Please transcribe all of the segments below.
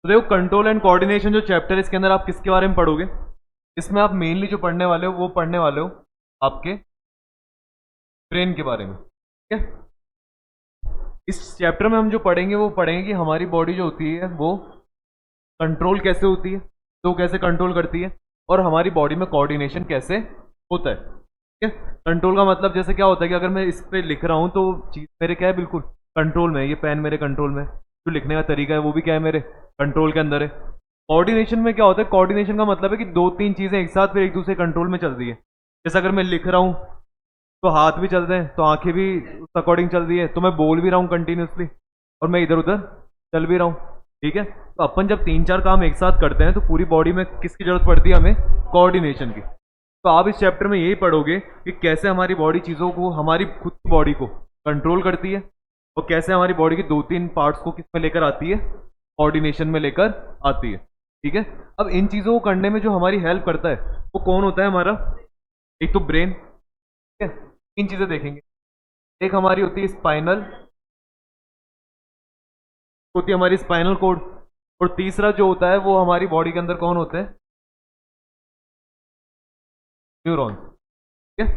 तो देखो, control and coordination जो चैप्टर है इसके अंदर आप किसके बारे में पढ़ोगे? इसमें आप मेनली जो पढ़ने वाले हो वो पढ़ने वाले हो आपके ब्रेन के बारे में, ठीक है। इस चैप्टर में हम जो पढ़ेंगे वो पढ़ेंगे कि हमारी बॉडी जो होती है वो कंट्रोल कैसे होती है, तो कैसे कंट्रोल करती है, और हमारी बॉडी में कोऑर्डिनेशन कैसे होता है, ठीक है। कंट्रोल का मतलब जैसे क्या होता है कि अगर मैं इस पे लिख रहा हूँ तो चीज मेरे क्या है, बिल्कुल कंट्रोल में है, ये पेन मेरे कंट्रोल में है, जो लिखने का तरीका है वो भी क्या है, मेरे कंट्रोल के अंदर है। कोऑर्डिनेशन में क्या होता है, कोऑर्डिनेशन का मतलब है कि दो तीन चीजें एक साथ फिर एक दूसरे कंट्रोल में चल रही है। जैसे अगर मैं लिख रहा हूँ तो हाथ भी चल रहे हैं, तो आंखें भी उस अकॉर्डिंग चल रही है, तो मैं बोल भी रहा हूँ कंटिन्यूसली, और मैं इधर उधर चल भी रहा हूँ, ठीक है। तो अपन जब तीन चार काम एक साथ करते हैं तो पूरी बॉडी में किसकी जरूरत पड़ती है, हमें कोऑर्डिनेशन की। तो आप इस चैप्टर में यही पढ़ोगे कि कैसे हमारी बॉडी चीज़ों को, हमारी खुद की बॉडी को कंट्रोल करती है, और कैसे हमारी बॉडी की दो तीन पार्ट्स को किस में लेकर आती है, कोऑर्डिनेशन में लेकर आती है, ठीक है। अब इन चीज़ों को करने में जो हमारी हेल्प करता है वो कौन होता है, हमारा एक तो ब्रेन, ठीक है। तीन चीज़ें देखेंगे, एक हमारी होती है स्पाइनल, होती है हमारी स्पाइनल कोड, और तीसरा जो होता है वो हमारी बॉडी के अंदर कौन होते हैं, न्यूरॉन, ठीक है।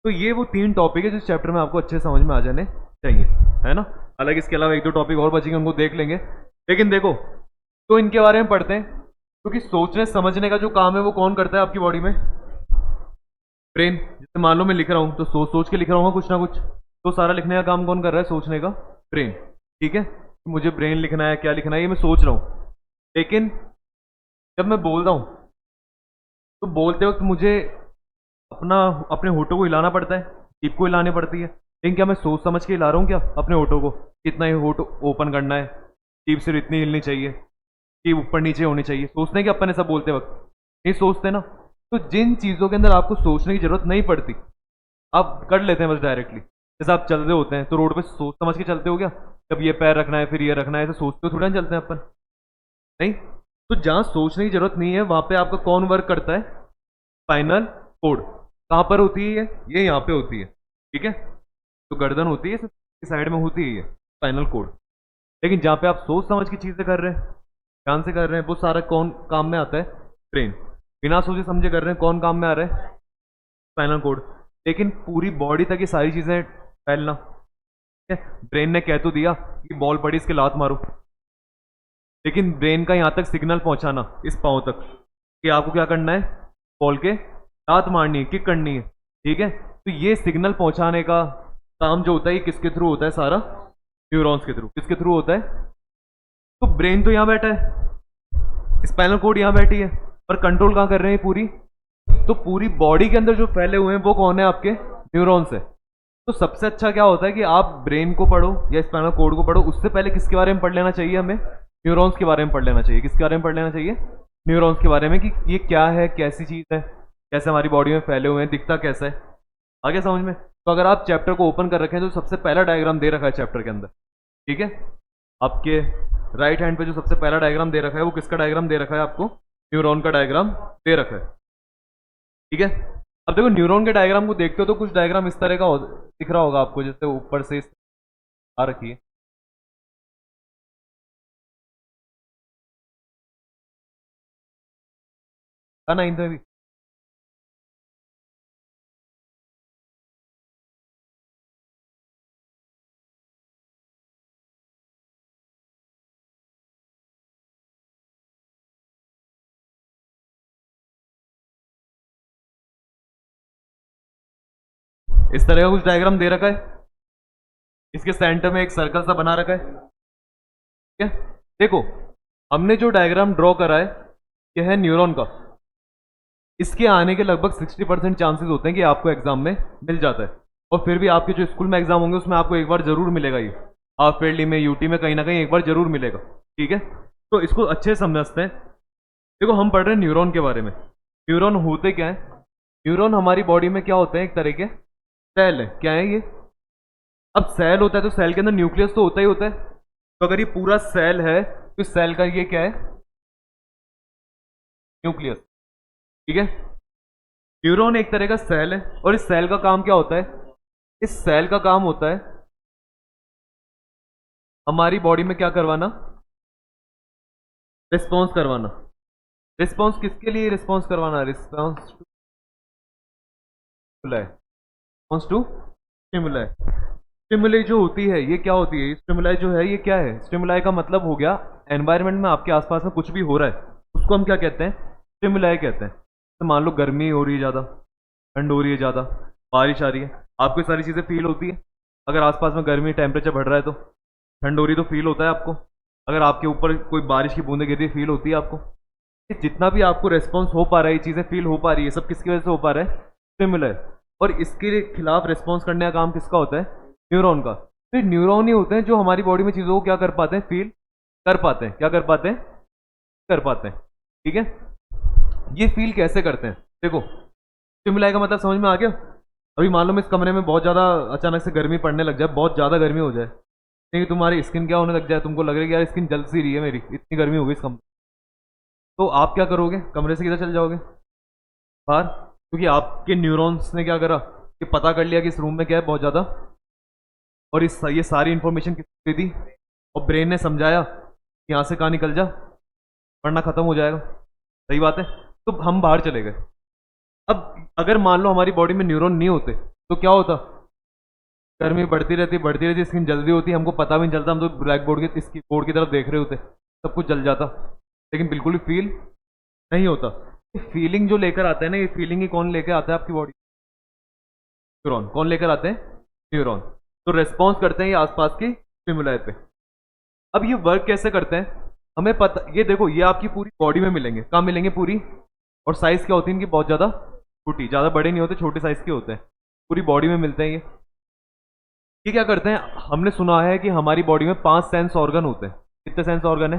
तो ये वो तीन टॉपिक है जिस चैप्टर में आपको अच्छे समझ में आ जाने चाहिए, है ना। हालांकि इसके अलावा एक दो टॉपिक और बचेंगे, उनको देख लेंगे, लेकिन देखो, तो इनके बारे में पढ़ते हैं, क्योंकि सोचने समझने का जो काम है वो कौन करता है आपकी बॉडी में, ब्रेन। जैसे मान लो मैं लिख रहा हूँ तो सोच सोच के लिख रहा हूँ कुछ ना कुछ, तो सारा लिखने का काम कौन कर रहा है, सोचने का ब्रेन, ठीक है। मुझे ब्रेन लिखना है, क्या लिखना है, ये मैं सोच रहा हूँ। लेकिन जब मैं बोल रहा हूँ तो बोलते वक्त मुझे अपना अपने होठों को हिलाना पड़ता है, जीभ को हिलानी पड़ती है, लेकिन क्या मैं सोच समझ के हिला रहा हूँ क्या अपने होठों को, कितना ही होठ ओपन करना है, जीभ सिर्फ इतनी हिलनी चाहिए, जीभ ऊपर नीचे होनी चाहिए, सोचते हैं कि अपन ऐसा बोलते वक्त नहीं सोचते ना। तो जिन चीज़ों के अंदर आपको सोचने की जरूरत नहीं पड़ती आप कर लेते हैं बस डायरेक्टली। जैसे आप चल रहे होते हैं तो रोड पे सोच समझ के चलते हो क्या, कब ये पैर रखना है फिर ये रखना है, ऐसे सोचते हो थोड़ा ना चलते हैं अपन, नहीं। तो जहाँ सोचने की जरूरत नहीं है वहां पे आपका कौन वर्क करता है, स्पाइनल कोड। कहाँ पर होती है ये यहाँ पे होती है, ठीक है। तो गर्दन होती है इस साइड में होती है ये स्पाइनल कोड। लेकिन जहाँ पे आप सोच समझ की चीजें कर रहे हैं, ध्यान से कर रहे हैं, वो सारा कौन काम में आता है, ब्रेन। बिना सोचे समझे कर रहे हैं, कौन काम में आ रहा है, स्पाइनल कोड। लेकिन पूरी बॉडी तक ये सारी चीजें फैलना, ठीक है। ब्रेन ने कह तो दिया कि बॉल पड़ी इसके लात मारो, लेकिन ब्रेन का यहाँ तक सिग्नल पहुंचाना इस पाँव तक कि आपको क्या करना है, बॉल के लात मारनी है, किक करनी है, ठीक है। तो ये सिग्नल पहुंचाने का काम जो होता है ये किसके थ्रू होता है, सारा न्यूरॉन्स के थ्रू। किसके थ्रू होता है, तो ब्रेन तो यहाँ बैठा है, स्पाइनल कोड यहाँ बैठी है, पर कंट्रोल कहाँ कर रहे हैं पूरी, तो पूरी बॉडी के अंदर जो फैले हुए हैं वो कौन है, आपके न्यूरॉन्स है। तो सबसे अच्छा क्या होता है कि आप ब्रेन को पढ़ो या स्पाइनल कोड को पढ़ो, उससे पहले किसके बारे में पढ़ लेना चाहिए, हमें न्यूरॉन्स के बारे में पढ़ लेना चाहिए। किसके बारे में पढ़ लेना चाहिए, न्यूरॉन्स के बारे में, कि ये क्या है, कैसी चीज़ है, कैसे हमारी बॉडी में फैले हुए हैं, दिखता कैसा है, आगे समझ में। तो अगर आप चैप्टर को ओपन कर रखे हैं तो सबसे पहला डायग्राम दे रखा है चैप्टर के अंदर, ठीक है। आपके राइट हैंड पे जो सबसे पहला डायग्राम दे रखा है वो किसका डायग्राम दे रखा है, आपको न्यूरॉन का डायग्राम दे रखा है, ठीक है। अब देखो, न्यूरॉन के डायग्राम को देखते हो तो कुछ डायग्राम इस तरह का दिख रहा होगा आपको, जैसे ऊपर से आ रखी है, नाइन्थ में भी। इस तरह का कुछ डायग्राम दे रखा है, इसके सेंटर में एक सर्कल सा बना रखा है, ठीक है। देखो, हमने जो डायग्राम ड्रॉ करा है यह है न्यूरॉन का, इसके आने के लगभग 60% चांसेस होते हैं कि आपको एग्जाम में मिल जाता है, और फिर भी आपके जो स्कूल में एग्जाम होंगे उसमें आपको एक बार जरूर मिलेगा ये, हाफ ईयरली में, यूटी में, कहीं ना कहीं एक बार जरूर मिलेगा, ठीक है। तो इसको अच्छे से समझते हैं। देखो, हम पढ़ रहे हैं न्यूरॉन के बारे में। न्यूरॉन होते क्या है, न्यूरॉन हमारी बॉडी में क्या होते हैं, एक तरह के सेल है। क्या है ये, अब सेल होता है तो सेल के अंदर न्यूक्लियस तो होता ही होता है। तो अगर ये पूरा सेल है तो इस सेल का ये क्या है, न्यूक्लियस, ठीक है। न्यूरॉन एक तरह का सेल है, और इस सेल का काम क्या होता है, इस सेल का काम होता है हमारी बॉडी में क्या करवाना, रिस्पॉन्स करवाना। रिस्पॉन्स किसके लिए रिस्पॉन्स करवाना? Response to stimuli, response to stimuli. Stimuli जो होती है ये क्या होती है? स्टिमुलाई जो है ये क्या है? स्टिमुलाई का मतलब हो गया एनवायरनमेंट में आपके आसपास में कुछ भी हो रहा है उसको हम क्या कहते हैं? स्टिमुलाई कहते हैं। तो मान लो गर्मी हो रही है ज़्यादा, ठंड हो रही है ज़्यादा, बारिश आ रही है, आपको ये सारी चीज़ें फील होती है। अगर आसपास में गर्मी टेम्परेचर बढ़ रहा है तो, ठंड हो रही तो फील होता है आपको। अगर आपके ऊपर कोई बारिश की बूंदें गिर रही है फील होती है आपको। ये जितना भी आपको रेस्पॉन्स हो पा रहा है, ये चीज़ें फील हो पा रही है, सब किसकी वजह से हो पा रहा है? स्टिमुलाई। और इसके खिलाफ रेस्पॉन्स करने का काम किसका होता है? न्यूरॉन का। तो न्यूरॉन ही होते हैं जो हमारी बॉडी में चीज़ों को क्या कर पाते हैं? फील कर पाते हैं। क्या कर पाते हैं? कर पाते हैं। ठीक है, ये फील कैसे करते हैं? देखो, स्टिमुलाई का मतलब समझ में आ गया? अभी मान लो मैं इस कमरे में बहुत ज़्यादा अचानक से गर्मी पड़ने लग जाए, बहुत ज़्यादा गर्मी हो जाए, नहीं तुम्हारी स्किन क्या होने लग जाए, तुमको लग रहा है कि यार स्किन जल सी रही है मेरी, इतनी गर्मी हो गई इस कमरे, तो आप क्या करोगे? कमरे से किधर चले जाओगे? बाहर। क्योंकि आपके न्यूरॉन्स ने क्या करा कि पता कर लिया कि इस रूम में क्या है बहुत ज़्यादा, और ये सारी इंफॉर्मेशन किसने दी? और ब्रेन ने समझाया कि यहाँ से कहाँ निकल जा वरना खत्म हो जाएगा। सही बात है। तो हम बाहर चले गए। अब अगर मान लो हमारी बॉडी में न्यूरॉन नहीं होते तो क्या होता? गर्मी बढ़ती रहती, स्किन जल्दी होती, हमको पता भी नहीं चलता, हम तो ब्लैक बोर्ड के इसकी बोर्ड की तरफ देख रहे होते, सब कुछ जल जाता, लेकिन बिल्कुल भी फील नहीं होता। फीलिंग जो लेकर आता है ना, ये फीलिंग ही कौन लेकर आता है आपकी बॉडी? न्यूरॉन। कौन लेकर आते हैं? न्यूरॉन। तो रेस्पॉन्स करते हैं ये आसपास की स्टिमुलाई पे। अब ये वर्क कैसे करते हैं हमें पता, ये देखो ये आपकी पूरी बॉडी में मिलेंगे। कहाँ मिलेंगे? पूरी। और साइज क्या होती है इनकी? बहुत ज़्यादा छोटी, ज़्यादा बड़े नहीं होते, छोटे साइज के होते हैं, पूरी बॉडी में मिलते हैं ये क्या करते हैं? हमने सुना है कि हमारी बॉडी में 5 सेंस ऑर्गन होते हैं। कितने सेंस ऑर्गन है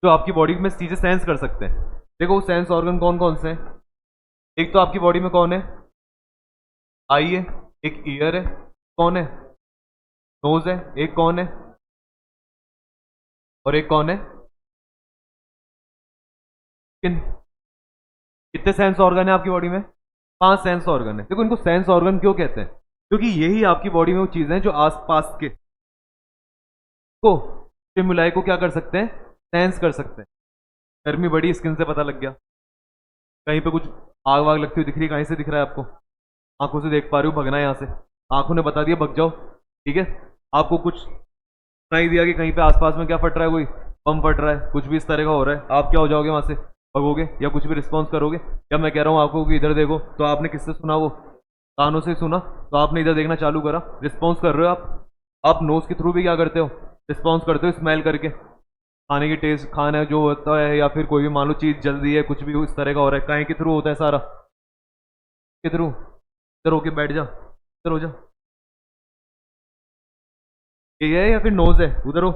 जो आपकी बॉडी में चीज़ें सेंस कर सकते हैं? देखो वो सेंस ऑर्गन कौन कौन से हैं? एक तो आपकी बॉडी में कौन है? आई है, एक ईयर है, कौन है? नोज है, एक कौन है? और एक कौन है? स्किन। कितने सेंस ऑर्गन है आपकी बॉडी में? 5 सेंस ऑर्गन है। देखो इनको सेंस ऑर्गन क्यों कहते हैं? क्योंकि यही आपकी बॉडी में वो चीजें हैं जो आसपास के को स्टिमुलाई को क्या कर सकते हैं? सेंस कर सकते हैं। गर्मी बड़ी, स्किन से पता लग गया। कहीं पे कुछ आग वाग लगती हुई दिख रही है, कहीं से दिख रहा है आपको? आंखों से देख पा रहे हो, भगना है यहाँ से, आंखों ने बता दिया भग जाओ। ठीक है, आपको कुछ सुनाई दिया कि कहीं पे आसपास में क्या फट रहा है, कोई बम फट रहा है, कुछ भी इस तरह का हो रहा है, आप क्या हो जाओगे? वहां से भगोगे या कुछ भी रिस्पॉन्स करोगे? या मैं कह रहा हूँ आपको कि इधर देखो, तो आपने किससे सुना? वो कानों से सुना, तो आपने इधर देखना चालू करा, रिस्पॉन्स कर रहे हो आप नोज के थ्रू भी क्या करते हो? रिस्पॉन्स करते हो स्मेल करके। खाने की टेस्ट, खाना जो होता है या फिर कोई भी मान लो चीज़ जल रही है, कुछ भी इस तरह का हो रहा है, कहीं के थ्रू होता है सारा? के थ्रू। इधर होके बैठ जा, इधर हो जा, ये है या फिर नोज है? उधर हो।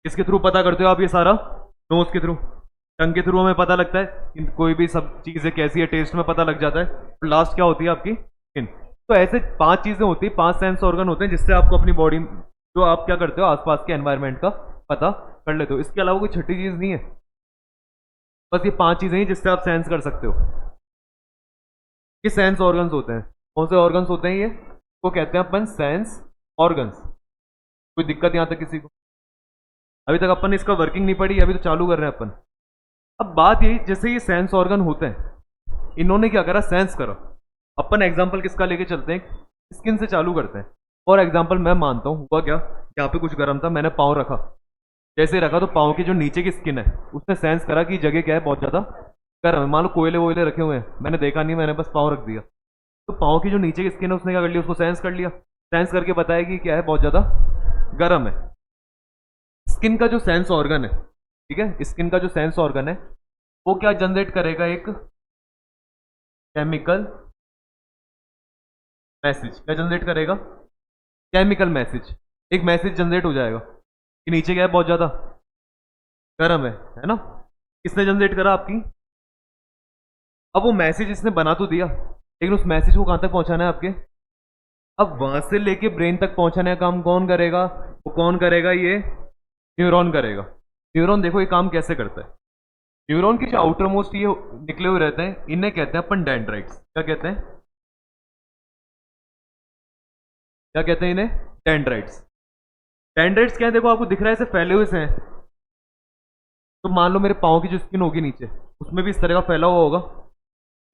किसके थ्रू पता करते हो आप ये सारा? नोज के थ्रू। टंग के थ्रू हमें पता लगता है कि कोई भी सब चीज़ें कैसी है, टेस्ट में पता लग जाता है। और लास्ट क्या होती है आपकी? स्किन। तो ऐसे 5 चीज़ें होती है, 5 सेंस ऑर्गन होते हैं जिससे आपको अपनी बॉडी जो आप क्या करते हो आसपास के एनवायरनमेंट का पता कर लेते हो। इसके अलावा कोई छठी चीज़ नहीं है, बस ये 5 चीज़ें ही जिससे आप सेंस कर सकते हो। ये सेंस ऑर्गन्स होते हैं। कौन से ऑर्गन्स होते हैं ये? वो कहते हैं अपन सेंस ऑर्गन्स। कोई दिक्कत यहाँ तक किसी को? अभी तक अपन ने इसका वर्किंग नहीं पढ़ी, अभी तो चालू कर रहे हैं अपन। अब बात यही, जैसे ये सेंस ऑर्गन होते हैं, इन्होंने क्या करा? सेंस करा। अपन एग्जांपल किसका लेके चलते हैं? स्किन से चालू करते हैं। और एग्जांपल मैं मानता हूँ, हुआ क्या, यहाँ पे कुछ गर्म था, मैंने पाँव रखा, जैसे रखा तो पाँव की जो नीचे की स्किन है उसने सेंस करा कि जगह क्या है, बहुत ज़्यादा गर्म है। मान लो कोयले वोयले रखे हुए हैं, मैंने देखा नहीं, मैंने बस पाँव रख दिया, तो पाँव की जो नीचे की स्किन है उसने क्या कर लिया? उसको सेंस कर लिया, सेंस करके बताया कि क्या है, बहुत ज़्यादा गर्म है। स्किन का जो सेंस ऑर्गन है, ठीक है, स्किन का जो सेंस ऑर्गन है वो क्या जनरेट करेगा? एक केमिकल मैसेज। क्या जनरेट करेगा? Chemical message. एक मैसेज जनरेट हो जाएगा कि नीचे क्या है, बहुत ज्यादा गर्म है ना? किसने जनरेट करा? आपकी। अब वो मैसेज इसने बना तो दिया, लेकिन उस मैसेज को कहां तक पहुंचाना है आपके? अब वहां से लेके ब्रेन तक पहुंचाने का काम कौन करेगा? वो कौन करेगा? ये न्यूरॉन करेगा। न्यूरॉन देखो ये काम कैसे करता है। न्यूरॉन के जो आउटर मोस्ट ये निकले हुए रहते हैं, इन्हें कहते हैं अपन डेंड्राइट्स। क्या कहते हैं? क्या कहते हैं इन्हें? डेंड्राइट्स। डेंड्राइट्स क्या है? देखो आपको दिख रहा है, ऐसे फैले हुए से हैं, तो मान लो मेरे पाँव की जो स्किन होगी नीचे, उसमें भी इस तरह का फैला हुआ होगा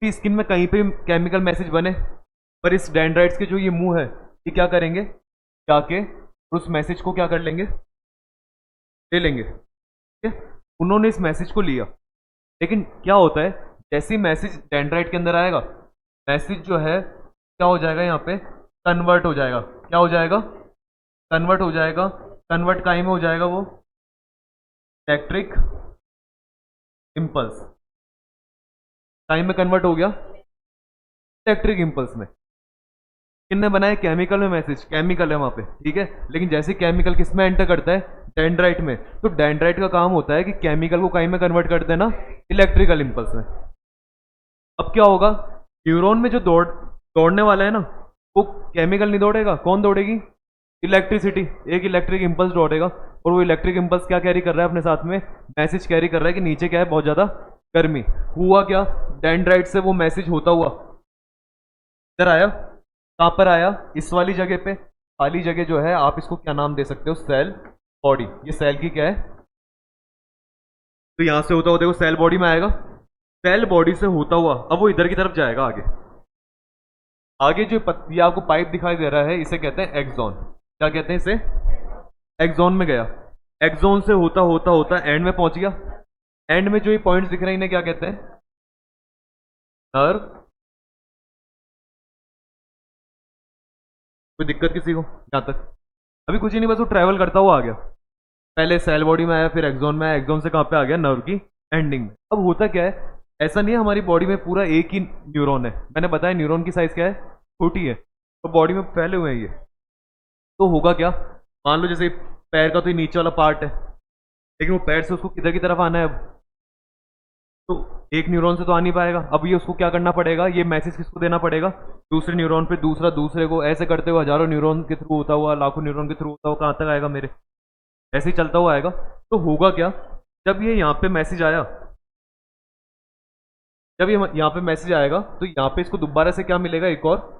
कि स्किन में कहीं पे केमिकल मैसेज बने, पर इस डेंड्राइट्स के जो ये मुंह है, ये क्या करेंगे, जाके उस मैसेज को क्या कर लेंगे, ले लेंगे। ठीक है, उन्होंने इस मैसेज को लिया, लेकिन क्या होता है, जैसे ही मैसेज डेंड्राइट के अंदर आएगा, मैसेज जो है क्या हो जाएगा, यहाँ पे कन्वर्ट हो जाएगा। क्या हो जाएगा, कन्वर्ट हो जाएगा। कन्वर्ट काई में हो जाएगा, वो इलेक्ट्रिक इम्पल्स, टाइम में कन्वर्ट हो गया इलेक्ट्रिक इम्पल्स में। किसने बनाया, केमिकल में मैसेज, केमिकल है वहां पे, ठीक है। लेकिन जैसे केमिकल किस में एंटर करता है, डेंड्राइट में, तो डेंड्राइट का काम होता है कि केमिकल को कहीं में कन्वर्ट कर देना, इलेक्ट्रिकल इम्पल्स में। अब क्या होगा, न्यूरॉन में जो दौड़ने वाला है ना, वो केमिकल नहीं दौड़ेगा, कौन दौड़ेगी, इलेक्ट्रिसिटी। एक इलेक्ट्रिक इम्पल्स दौड़ेगा, और वो इलेक्ट्रिक इम्पल्स क्या कैरी कर रहा है अपने साथ में, मैसेज कैरी कर रहा है कि नीचे क्या है, बहुत ज्यादा गर्मी। हुआ क्या, डेंड्राइट से वो मैसेज होता हुआ इधर आया, कहां पर आया, इस वाली जगह पे, खाली जगह जो है, आप इसको क्या नाम दे सकते हो, सेल बॉडी। ये सेल की क्या है, तो यहां से होता हुआ देखो सेल बॉडी में आएगा, सेल बॉडी से होता हुआ अब वो इधर की तरफ जाएगा आगे। आगे जो ये आपको पाइप दिखाई दे रहा है, इसे कहते हैं एक्सॉन। क्या कहते हैं इसे, एक्सॉन में गया, एक्सॉन से होता होता होता एंड में पहुंच गया। एंड में जो ये पॉइंट्स दिख रहे हैं, इन्हें क्या कहते हैं, नर्व। कोई दिक्कत किसी को, यहां तक अभी कुछ ही नहीं, बस वो ट्रैवल करता हुआ आ गया, पहले सेल बॉडी में आया, फिर एक्सॉन में आया, एक्सॉन से कहां पे आ गया, नर्व की एंडिंग में। अब होता क्या है, ऐसा नहीं है हमारी बॉडी में पूरा एक ही न्यूरॉन है, मैंने बताया न्यूरॉन की साइज क्या है, छोटी है, तो बॉडी में फैले हुए हैं ये। तो होगा क्या, मान लो जैसे पैर का तो ये नीचे वाला पार्ट है, लेकिन वो पैर से उसको किधर की तरफ आना है, अब तो एक न्यूरॉन से तो आ नहीं पाएगा, अब ये उसको क्या करना पड़ेगा, ये मैसेज किसको देना पड़ेगा, दूसरे न्यूरॉन पे, दूसरा दूसरे को, ऐसे करते हुए हजारों न्यूरॉन के थ्रू होता हुआ, लाखों न्यूरॉन के थ्रू होता हुआ कहाँ तक आएगा मेरे, ऐसे ही चलता हुआ आएगा। तो होगा क्या, जब ये यहाँ पे मैसेज आया, जब ये यहाँ पे मैसेज आएगा, तो यहाँ पे इसको दोबारा से क्या मिलेगा, एक और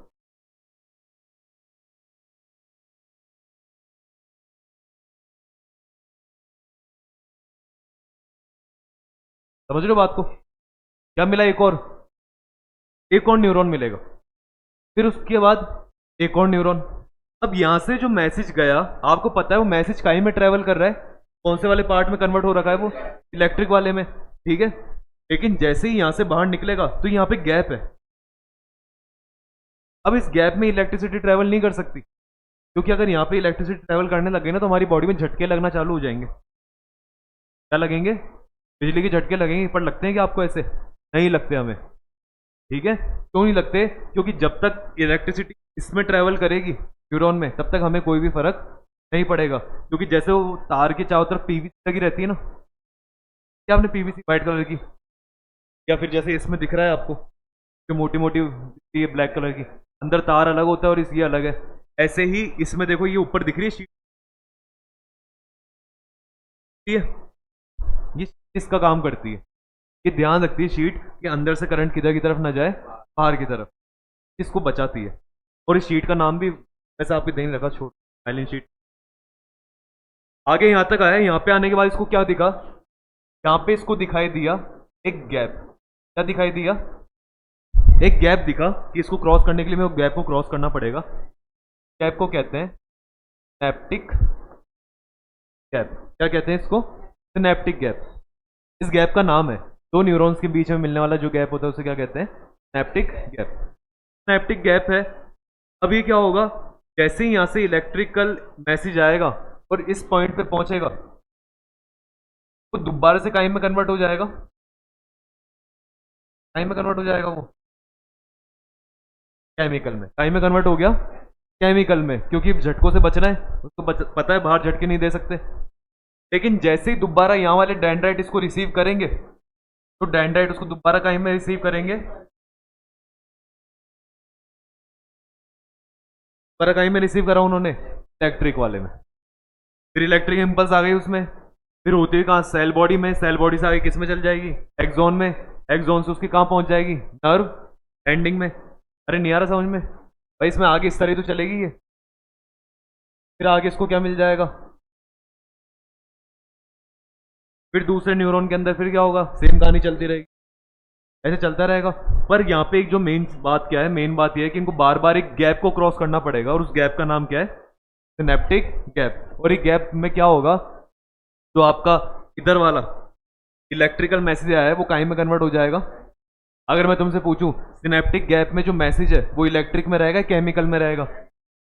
समझ रहे हो बात को, क्या मिला, एक और न्यूरॉन मिलेगा, फिर उसके बाद एक और न्यूरॉन। अब यहां से जो मैसेज गया, आपको पता है वो मैसेज काई में ट्रेवल कर रहा है, कौन से वाले पार्ट में कन्वर्ट हो रखा है, वो इलेक्ट्रिक वाले में, ठीक है। लेकिन जैसे ही यहां से बाहर निकलेगा, तो यहाँ पे गैप है, अब इस गैप में इलेक्ट्रिसिटी ट्रेवल नहीं कर सकती, क्योंकि अगर यहाँ पे इलेक्ट्रिसिटी ट्रेवल करने लगे ना, तो हमारी बॉडी में झटके लगना चालू हो जाएंगे। क्या लगेंगे, बिजली के झटके लगेंगे, पर लगते हैं कि आपको ऐसे, नहीं लगते हमें, ठीक है। क्यों नहीं लगते, क्योंकि जब तक इलेक्ट्रिसिटी इसमें ट्रेवल करेगी न्यूरॉन में, तब तक हमें कोई भी फर्क नहीं पड़ेगा, क्योंकि जैसे वो तार के चारों तरफ पीवीसी लगी रहती है ना, क्या आपने पीवीसी व्हाइट कलर की, या फिर जैसे इसमें दिख रहा है आपको, जो मोटी मोटी दिखती है ब्लैक कलर की, अंदर तार अलग होता है और इस ये अलग है, ऐसे ही इसमें देखो ये ऊपर दिख रही है शीट, ये इसका काम करती है, ये ध्यान रखती है शीट कि अंदर से करंट किधर की तरफ ना जाए, बाहर की तरफ, इसको बचाती है। और इस शीट का नाम भी वैसे आपके देने लगा, छोट साइलेंट शीट। आगे यहां तक आया, यहां पे आने के बाद इसको क्या दिखा, यहां पे इसको दिखाई दिया एक गैप। क्या दिखाई दिया, एक गैप दिखा, कि इसको क्रॉस करने के लिए मेरे को गैप को क्रॉस करना पड़ेगा। गैप को कहते हैं सिनेप्टिक गैप। क्या कहते हैं इसको, सिनेप्टिक गैप, इस गैप का नाम है, दो न्यूरॉन्स के बीच में मिलने वाला जो गैप होता है, उसे क्या कहते हैं, सिनेप्टिक गैप। सिनेप्टिक गैप है। अभी क्या होगा, जैसे ही यहां से इलेक्ट्रिकल मैसेज आएगा और इस पॉइंट पे पहुंचेगा, वो दोबारा से काई में कन्वर्ट हो जाएगा, काई में कन्वर्ट हो जाएगा, वो केमिकल में, काई में कन्वर्ट हो गया केमिकल में, क्योंकि झटकों से बचना है उसको, पता है बाहर झटके नहीं दे सकते। लेकिन जैसे ही दोबारा यहाँ वाले डेंड्राइट इसको रिसीव करेंगे, तो डेंड्राइट उसको दोबारा कहीं में रिसीव करेंगे, दोबारा कहीं में रिसीव करा उन्होंने, इलेक्ट्रिक वाले में, फिर इलेक्ट्रिक इम्पल्स आ गई उसमें, फिर होती है कहाँ, सेल बॉडी में, सेल बॉडी से आगे किस में चल जाएगी, एक्सॉन में, एक्सॉन से उसकी कहाँ पहुंच जाएगी, नर्व एंडिंग में। अरे नहीं आ रहा समझ में भाई, इसमें आगे इस तरह तो चलेगी ये, फिर आगे इसको क्या मिल जाएगा, फिर दूसरे न्यूरॉन के अंदर फिर क्या होगा, सेम कहानी चलती रहेगी, ऐसे चलता रहेगा। पर यहाँ पे एक जो मेन बात क्या है, मेन बात यह है कि इनको बार बार एक गैप को क्रॉस करना पड़ेगा, और उस गैप का नाम क्या है, सिनेप्टिक गैप। और एक गैप में क्या होगा, जो आपका इधर वाला इलेक्ट्रिकल मैसेज आया है वो काहे में कन्वर्ट हो जाएगा। अगर मैं तुमसे पूछूं सिनेप्टिक गैप में जो मैसेज है वो इलेक्ट्रिक में रहेगा, केमिकल में रहेगा,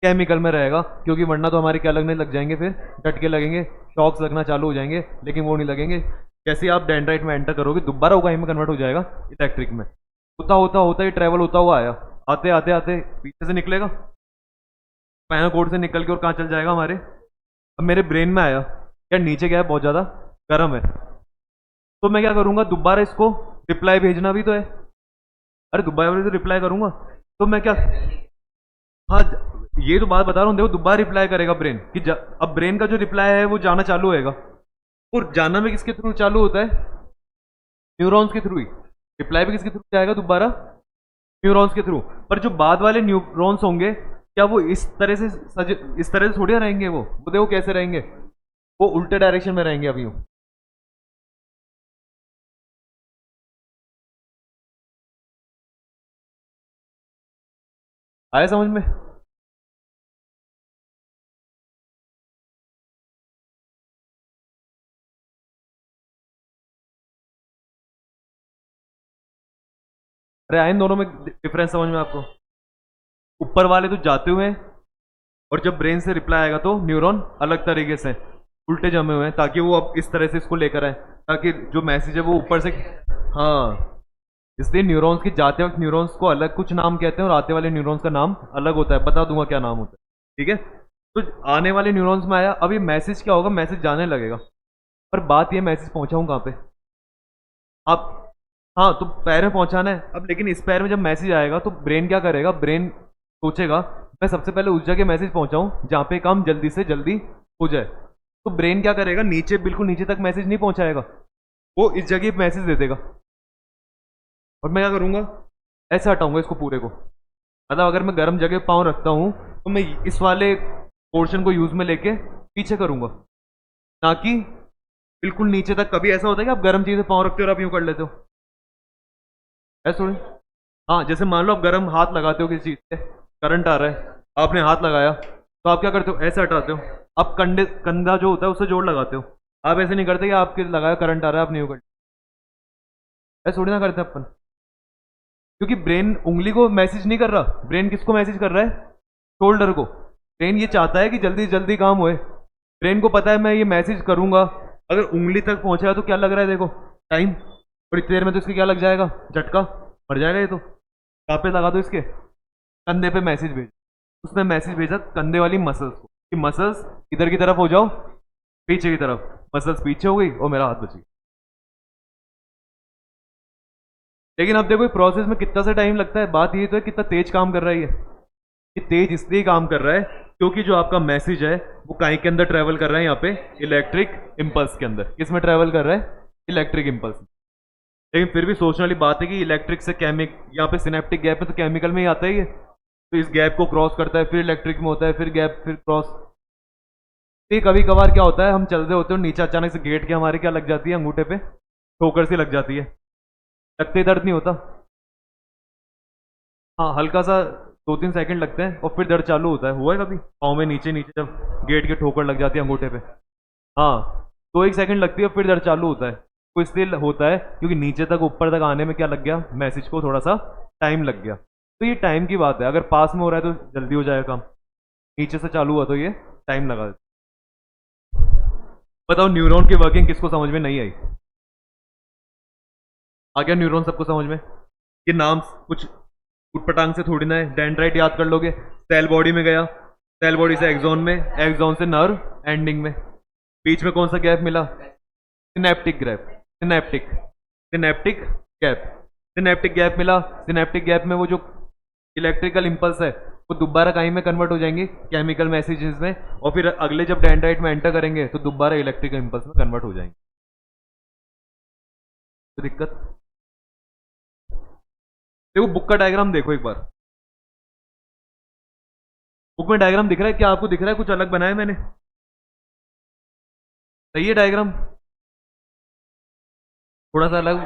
केमिकल में रहेगा, क्योंकि वरना तो हमारे क्या लगने लग जाएंगे, फिर झटके लगेंगे, शॉक्स लगना चालू हो जाएंगे, लेकिन वो नहीं लगेंगे। जैसे ही आप डेंड्राइट में एंटर करोगे दोबारा वो कहीं में कन्वर्ट हो जाएगा, इलेक्ट्रिक में। होता होता होता ही ट्रेवल होता हुआ आया, आते आते आते पीछे से निकलेगा, स्पाइनल कोड से निकल के, और कहाँ चल जाएगा हमारे, अब मेरे ब्रेन में आया, यार नीचे क्या है, बहुत ज़्यादा गर्म है, तो मैं क्या करूँगा, दोबारा इसको रिप्लाई भेजना भी तो है, अरे दोबारा तो रिप्लाई करूँगा, तो मैं क्या, हाँ ये तो बात बता रहा हूँ, देखो दोबारा रिप्लाई करेगा ब्रेन कि अब ब्रेन का जो रिप्लाई है वो जाना चालू होएगा, और जाना में किसके थ्रू चालू होता है, न्यूरॉन्स के थ्रू ही। रिप्लाई भी किसके थ्रू जाएगा दोबारा, न्यूरॉन्स के थ्रू। पर जो बाद वाले न्यूरॉन्स होंगे, क्या वो इस तरह से इस तरह से थोड़ी ना रहेंगे, वो देखो कैसे रहेंगे, वो उल्टे डायरेक्शन में रहेंगे अभी यूं। आया समझ में। अरे आए इन दोनों में डिफरेंस समझ में आपको, ऊपर वाले तो जाते हुए हैं, और जब ब्रेन से रिप्लाई आएगा तो न्यूरॉन अलग तरीके से उल्टे जमे हुए हैं, ताकि वो अब इस तरह से इसको लेकर आए, ताकि जो मैसेज है वो ऊपर से, हाँ इसलिए न्यूरॉन्स की जाते वक्त न्यूरॉन्स को अलग कुछ नाम कहते हैं, और आते वाले न्यूरॉन्स का नाम अलग होता है, बता दूंगा क्या नाम होता है, ठीक है। तो आने वाले न्यूरॉन्स में आया, अब ये मैसेज क्या होगा, मैसेज जाने लगेगा, पर बात ये मैसेज पहुंचाऊं कहाँ पे, आप, हाँ तो पैर में पहुंचाना है अब, लेकिन इस पैर में जब मैसेज आएगा तो ब्रेन क्या करेगा, ब्रेन सोचेगा मैं सबसे पहले उस जगह मैसेज पहुंचाऊं जहां पे काम जल्दी से जल्दी हो जाए, तो ब्रेन क्या करेगा, नीचे बिल्कुल नीचे तक मैसेज नहीं पहुंचाएगा, वो इस जगह मैसेज दे देगा, और मैं क्या करूंगा, ऐसे हटाऊंगा इसको पूरे को, मतलब अगर मैं गर्म जगह पाँव रखता हूँ तो मैं इस वाले पोर्शन को यूज में लेके पीछे करूंगा, ना कि बिल्कुल नीचे तक। कभी ऐसा होता है कि आप गर्म चीज से पाँव रखते हो और आप यूं कर लेते हो, ऐसा थोड़ी। हाँ जैसे मान लो आप गर्म हाथ लगाते हो किसी चीज से, करंट आ रहा है, आपने हाथ लगाया, तो आप क्या करते हो, ऐसे हटाते हो, आप कंधे, कंधा जो होता है उससे जोड़ लगाते हो, आप ऐसे नहीं करते कि आपके लगाया करंट आ रहा है आप नहीं कर, ऐसे थोड़ी ना करते अपन, क्योंकि ब्रेन उंगली को मैसेज नहीं कर रहा, ब्रेन किसको मैसेज कर रहा है, शोल्डर को। ब्रेन ये चाहता है कि जल्दी जल्दी काम होए, ब्रेन को पता है मैं ये मैसेज करूंगा, अगर उंगली तक पहुंचाया तो क्या लग रहा है, देखो टाइम, और इतनी देर में तो इसके क्या लग जाएगा, झटका, मर जाएगा ये तो। कहाँ पे लगा दो, इसके कंधे पे मैसेज भेज, उसने मैसेज भेजा कंधे वाली मसल्स को कि मसल्स इधर की तरफ हो जाओ, पीछे की तरफ, मसल्स पीछे हो गई और मेरा हाथ बच गया। लेकिन अब देखो प्रोसेस में कितना सा टाइम लगता है, बात ये तो है कितना तेज काम कर रहा है ये तेज इसलिए काम कर रहा है क्योंकि जो आपका मैसेज है वो काहे के अंदर ट्रेवल कर रहा है, यहाँ पे इलेक्ट्रिक इम्पल्स के अंदर, किसमें ट्रेवल कर रहा है, इलेक्ट्रिक इम्पल्स। लेकिन फिर भी सोचने वाली बात है कि इलेक्ट्रिक से केमिक, यहाँ पे सिनेप्टिक गैप है तो केमिकल में ही आता है ये, तो इस गैप को क्रॉस करता है, फिर इलेक्ट्रिक में होता है, फिर गैप, फिर क्रॉस। ये कभी कभार क्या होता है, हम चल रहे होते हैं नीचे अचानक से गेट के हमारे क्या लग जाती है, अंगूठे पे ठोकर सी लग जाती है, लगते दर्द नहीं होता, हाँ हल्का सा 2-3 सेकंड लगते हैं और फिर दर्द चालू होता है, हुआ है कभी पाँव में नीचे नीचे जब गेट के ठोकर लग जाती है अंगूठे पे, हाँ तो 1 सेकंड लगती है फिर दर्द चालू होता है, तो इसलिए होता है क्योंकि नीचे तक ऊपर तक आने में क्या लग गया, मैसेज को थोड़ा सा टाइम लग गया। तो ये टाइम की बात है, अगर पास में हो रहा है तो जल्दी हो जाएगा काम, नीचे से चालू हुआ तो ये टाइम लगा। बताओ न्यूरॉन की वर्किंग किसको समझ में नहीं आई, आ गया न्यूरॉन सबको समझ में, ये नाम कुछ उटपटांग से थोड़ी ना है, डेंड्राइट याद कर लोगे, सेल बॉडी में गया, सेल बॉडी से एक्सोन में, एक्सोन से नर्व एंडिंग में, बीच में कौन सा गैप मिला, synaptic gap, synaptic, synaptic gap, synaptic gap मिला, सिनेप्टिक गैप में वो जो इलेक्ट्रिकल इंपल्स है वो दोबारा कहीं में कन्वर्ट हो जाएंगे, केमिकल मैसेजेस में, और फिर अगले जब डेंड्राइट में एंटर करेंगे तो दोबारा इलेक्ट्रिकल इंपल्स में कन्वर्ट हो जाएंगे। तो दिक्कत, देखो बुक का डायग्राम देखो एक बार, बुक में डायग्राम दिख रहा है क्या आपको, दिख रहा है कुछ अलग बनाया मैंने, सही है डायग्राम, थोड़ा सा अलग।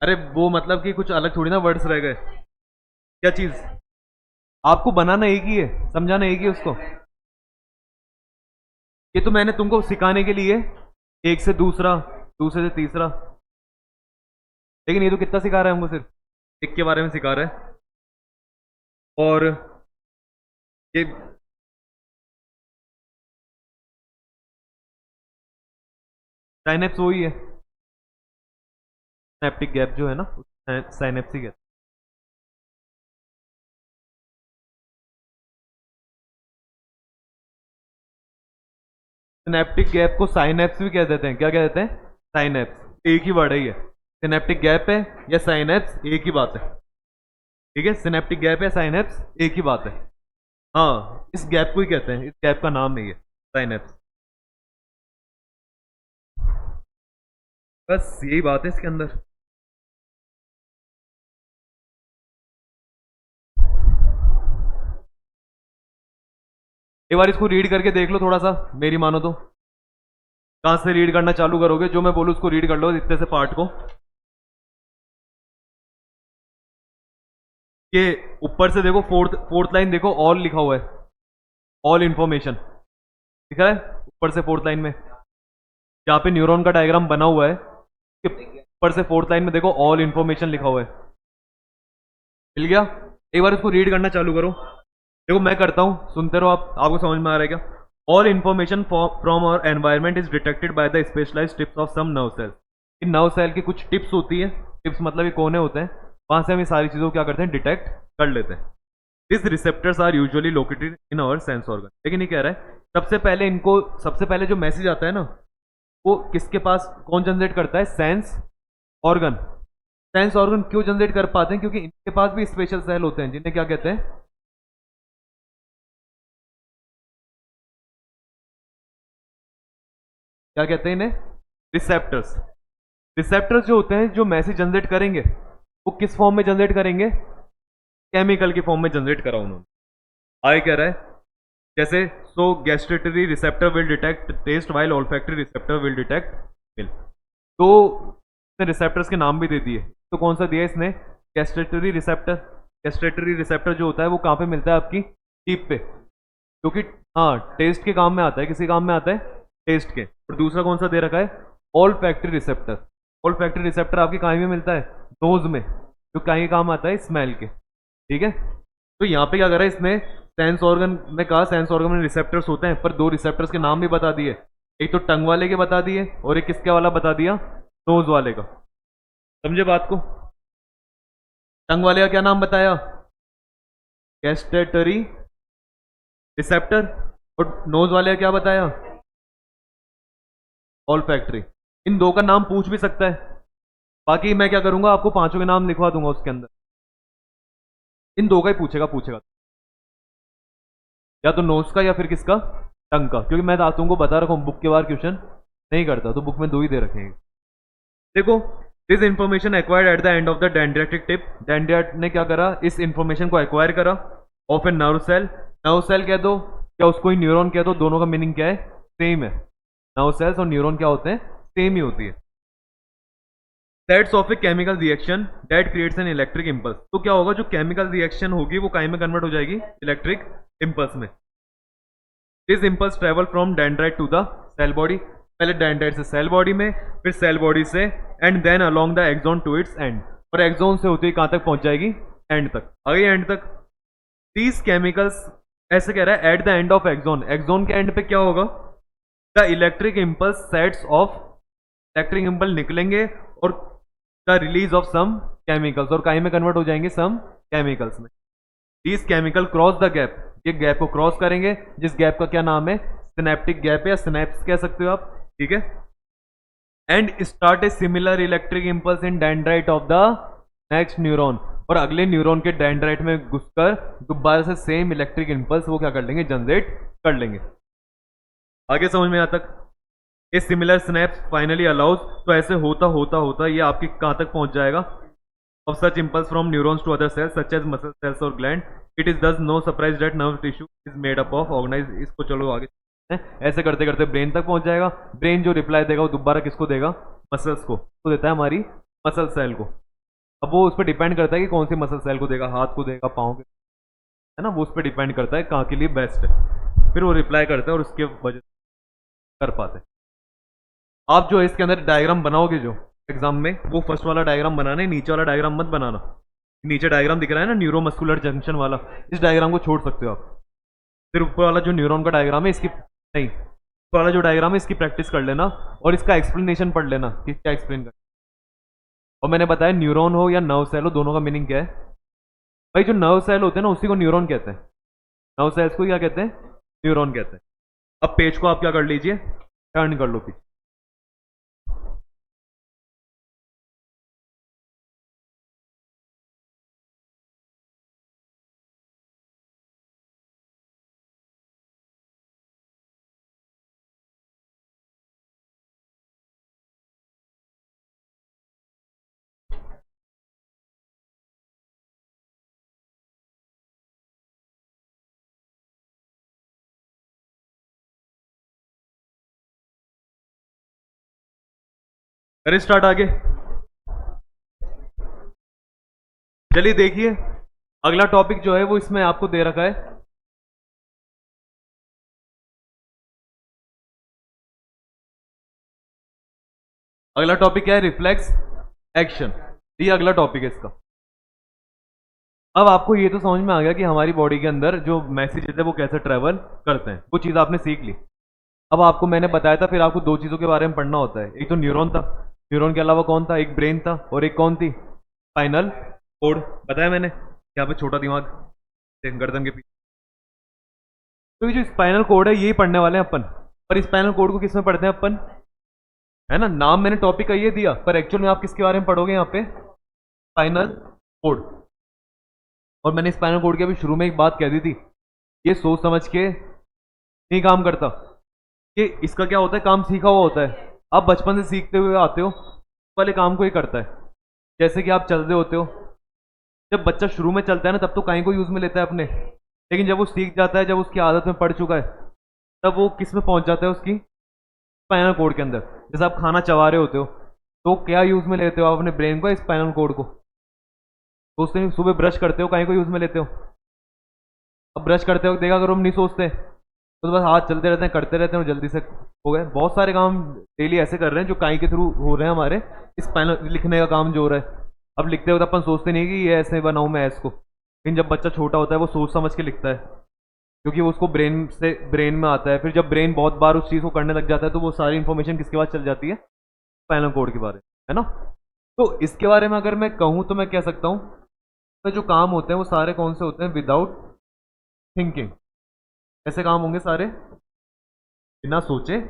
अरे वो मतलब कि कुछ अलग थोड़ी ना वर्ड्स रह गए। क्या चीज? आपको बनाना एक ही है, समझाना एक ही है उसको। ये तो मैंने तुमको सिखाने के लिए एक से दूसरा, दूसरे से तीसरा, लेकिन ये तो कितना सिखा रहा है हमको, सिर्फ एक के बारे में सिखा रहा है। और ये साइनेप्स वही है, सिनेप्टिक गैप जो है ना, साइनेप्स ही कहते हैं। सिनेप्टिक गैप को साइनेप्स भी कह देते हैं। क्या कह देते हैं? साइनेप्स। एक ही वर्ड है ये। सिनेप्टिक गैप है या साइनेप्स, एक ही बात है। ठीक है, सिनेप्टिक गैप है, साइनेप्स एक ही बात है। हाँ, इस गैप को ही कहते हैं, इस गैप का नाम है ये, साइनेप्स। बस यही बात है इसके अंदर। एक बार इसको रीड करके देख लो थोड़ा सा, मेरी मानो तो। कहां से रीड करना चालू करोगे? जो मैं बोलूँ उसको रीड कर लो, इतने से पार्ट को। ये ऊपर से देखो, फोर्थ फोर्थ लाइन देखो, ऑल लिखा हुआ है। ऑल इंफॉर्मेशन लिखा है ऊपर से फोर्थ लाइन में, जहाँ पे न्यूरॉन का डायग्राम बना हुआ है, कि ऊपर से फोर्थ लाइन में देखो ऑल इंफॉर्मेशन लिखा हुआ है। मिल गया? एक बार इसको रीड करना चालू करो। देखो मैं करता हूं, सुनते रहो आप, आपको समझ में आ रहा है क्या? All information from our environment is detected by the specialized tips of some nerve cells. इन नर्व सेल की कुछ टिप्स होती है, टिप्स मतलब ये कोने होते हैं, वहां से हम ये सारी चीजों को क्या करते हैं, डिटेक्ट कर लेते हैं। This receptors are usually located in our sense organ. लेकिन ये कह रहा है सबसे पहले इनको, सबसे पहले जो मैसेज आता है ना, वो किसके पास, कौन जनरेट करता है? Sense organ. सेंस ऑर्गन क्यों जनरेट कर पाते हैं? क्योंकि इनके पास भी स्पेशल सेल होते हैं, जिन्हें क्या कहते हैं? क्या कहते हैं इन्हें? रिसेप्टर्स। रिसेप्टर्स जो होते हैं, जो मैसेज जनरेट करेंगे, वो किस फॉर्म में जनरेट करेंगे? केमिकल की फॉर्म में जनरेट करा उन्होंने। आगे कह रहा है जैसे, so gustatory receptor will detect taste while olfactory receptor will detect smell. तो इसने रिसेप्टर्स के नाम भी दे दिए। तो कौन सा दिया इसने? गैस्ट्रेटरी रिसेप्टर। गैस्ट्रेटरी रिसेप्टर जो होता है वो कहाँ पे मिलता है? आपकी टीप पे, क्योंकि हाँ टेस्ट के काम में आता है। किसी काम में आता है? टेस्ट के। और दूसरा कौन सा दे रखा है? All factory receptor. All factory receptor आपके कहीं में मिलता है? नोज में, जो कहीं काम आता है स्मेल के। ठीक है, तो यहाँ पे क्या करा है इसने, सेंस ऑर्गन में कहा, सेंस ऑर्गन में रिसेप्टर्स होते हैं, पर दो रिसेप्टर्स के नाम भी बता दिए। एक तो टंग वाले के बता दिए, और एक किसके वाला बता दिया? नोज वाले का। समझे बात को? टंग वाले का क्या नाम बताया? गैस्ट्रेटरी रिसेप्टर। और नोज वाले का क्या बताया? All factory. इन दो का नाम पूछ भी सकता है, बाकी मैं क्या करूंगा, आपको पांचों के नाम लिखवा दूंगा उसके अंदर। इन दो का ही पूछेगा, पूछेगा या तो नोज का या फिर किसका? टंग का। क्योंकि मैं तुमको बता रखा हूँ, बुक के बाहर क्वेश्चन नहीं करता, तो बुक में दो ही दे रखे हैं। देखो, this information acquired at the end of the dendritic tip. Dendrite ने क्या करा? इस इंफॉर्मेशन को एक्वायर करा of a nerve cell. Nerve cell कह दो या उसको ही न्यूरॉन कह दो, दोनों का मीनिंग क्या है? सेम है। नर्व सेल्स और न्यूरॉन क्या होते हैं? सेम ही होती है। That's of a chemical reaction that creates an electric impulse. तो क्या होगा, जो केमिकल रिएक्शन होगी वो काई में कन्वर्ट हो जाएगी? इलेक्ट्रिक इंपल्स में। This impulse travel from dendrite to the cell body. पहले डेंड्राइट से सेल बॉडी में, फिर सेल बॉडी से and then along the axon to its end. और एक्सोन से होती हुई कहां तक पहुंच जाएगी? एंड तक। आ गई एंड तक। दीज केमिकल्स, ऐसे कह रहा है at the end of axon. Axon के एंड पे क्या होगा? The electric impulse sets off, electric impulse निकलेंगे और the release of some chemicals, और काई में कन्वर्ट हो जाएंगे सम केमिकल्स में। These chemical cross the gap, ये गैप को क्रॉस करेंगे, जिस गैप का क्या नाम है? सिनेप्टिक गैप या सिनेप्स कह सकते हो आप। ठीक है, and start a similar electric impulse in dendrite of the next neuron. और अगले न्यूरॉन के डेंड्राइट में घुसकर दोबारा से सेम इलेक्ट्रिक इंपल्स वो क्या कर लेंगे? जनरेट कर लेंगे। आगे समझ में आता तक? ये सिमिलर स्नैप्स फाइनली अलाउज। तो ऐसे होता होता होता ये आपकी कहां तक पहुंच जाएगा? Of such impulse from neurons to other cells such as muscle cells और gland. It is thus no surprise that nerve tissue is made up of organize. इसको चलो आगे, ऐसे करते करते ब्रेन तक पहुंच जाएगा। ब्रेन जो रिप्लाई देगा वो दोबारा किसको देगा? मसल्स को, तो देता है हमारी मसल सेल को। अब वो उस पर डिपेंड करता है कि कौन सी मसल सेल को देगा, हाथ को देगा, पाँव के, है ना, वो उस पर डिपेंड करता है कहाँ के लिए बेस्ट है। फिर वो रिप्लाई करता है और उसके वजह से कर पाते हैं। आप जो है इसके अंदर डायग्राम बनाओगे जो एग्जाम में, वो फर्स्ट वाला डायग्राम बनाना है, नीचे वाला डायग्राम मत बनाना। नीचे डायग्राम दिख रहा है ना, न्यूरोमस्कुलर जंक्शन वाला, इस डायग्राम को छोड़ सकते हो आप। फिर ऊपर वाला जो न्यूरॉन का डायग्राम है इसकी नहीं, ऊपर वाला जो डायग्राम है इसकी प्रैक्टिस कर लेना और इसका एक्सप्लेनेशन पढ़ लेना कि क्या एक्सप्लेन कर। और मैंने बताया न्यूरॉन हो या नर्व सेल हो, दोनों का मीनिंग क्या है भाई। जो नर्व सेल होते हैं ना उसी को न्यूरॉन कहते हैं, नर्व सेल्स को क्या कहते हैं, न्यूरॉन कहते हैं। अब पेज को आप क्या कर लीजिए, टर्न कर लो पीछे। करें स्टार्ट आगे। चलिए देखिए, अगला टॉपिक जो है वो इसमें आपको दे रखा है, अगला टॉपिक क्या है, रिफ्लेक्स एक्शन। ये अगला टॉपिक है इसका। अब आपको ये तो समझ में आ गया कि हमारी बॉडी के अंदर जो मैसेजेस है वो कैसे ट्रेवल करते हैं, वो चीज़ आपने सीख ली। अब आपको मैंने बताया था फिर आपको दो चीज़ों के बारे में पढ़ना होता है, एक तो न्यूरॉन था, न्यूरॉन के अलावा कौन था, एक ब्रेन था और एक कौन थी, स्पाइनल कोड। बताया मैंने यहाँ पे छोटा दिमाग गर्दन के पीछे। तो ये जो स्पाइनल कोड है यही पढ़ने वाले हैं अपन। पर स्पाइनल कोड को किस में पढ़ते हैं अपन, है ना, नाम मैंने टॉपिक का ये दिया, पर एक्चुअल में आप किसके बारे में पढ़ोगे यहाँ पे, स्पाइनल कोड। और मैंने स्पाइनल कोड के अभी शुरू में एक बात कह दी थी, ये सोच समझ के नहीं काम करता, कि इसका क्या होता है, काम सीखा हुआ होता है। आप बचपन से सीखते हुए आते हो, वाले काम को ही करता है। जैसे कि आप चल रहे होते हो, जब बच्चा शुरू में चलता है ना तब तो कहीं को यूज में लेता है अपने, लेकिन जब वो सीख जाता है, जब उसकी आदत में पड़ चुका है, तब वो किस में पहुंच जाता है, उसकी स्पाइनल कोड के अंदर। जैसे आप खाना चबा रहे होते हो तो क्या यूज में लेते हो आप अपने ब्रेन को, स्पाइनल कोड को। सोचते नहीं, सुबह ब्रश करते हो कहीं को यूज में लेते हो। अब ब्रश करते हो देखा करो हम नहीं सोचते, तो बस हाथ चलते रहते हैं, करते रहते हैं और जल्दी से हो गए। बहुत सारे काम डेली ऐसे कर रहे हैं जो काई के थ्रू हो रहे हैं हमारे, स्पाइनल लिखने का काम जो हो रहा है। अब लिखते वक्त अपन सोचते नहीं कि ये ऐसे बनाऊं मैं ऐस को, लेकिन जब बच्चा छोटा होता है वो सोच समझ के लिखता है, क्योंकि वो उसको ब्रेन से ब्रेन में आता है। फिर जब ब्रेन बहुत बार उस चीज़ को करने लग जाता है तो वो सारी इंफॉर्मेशन किसके पास चल जाती है, स्पाइनल कोड के बारे में, है ना। तो इसके बारे में अगर मैं कहूँ तो मैं कह सकता हूँ तो जो काम होते हैं वो सारे कौन से होते हैं, विदाउट थिंकिंग। ऐसे काम होंगे सारे बिना सोचे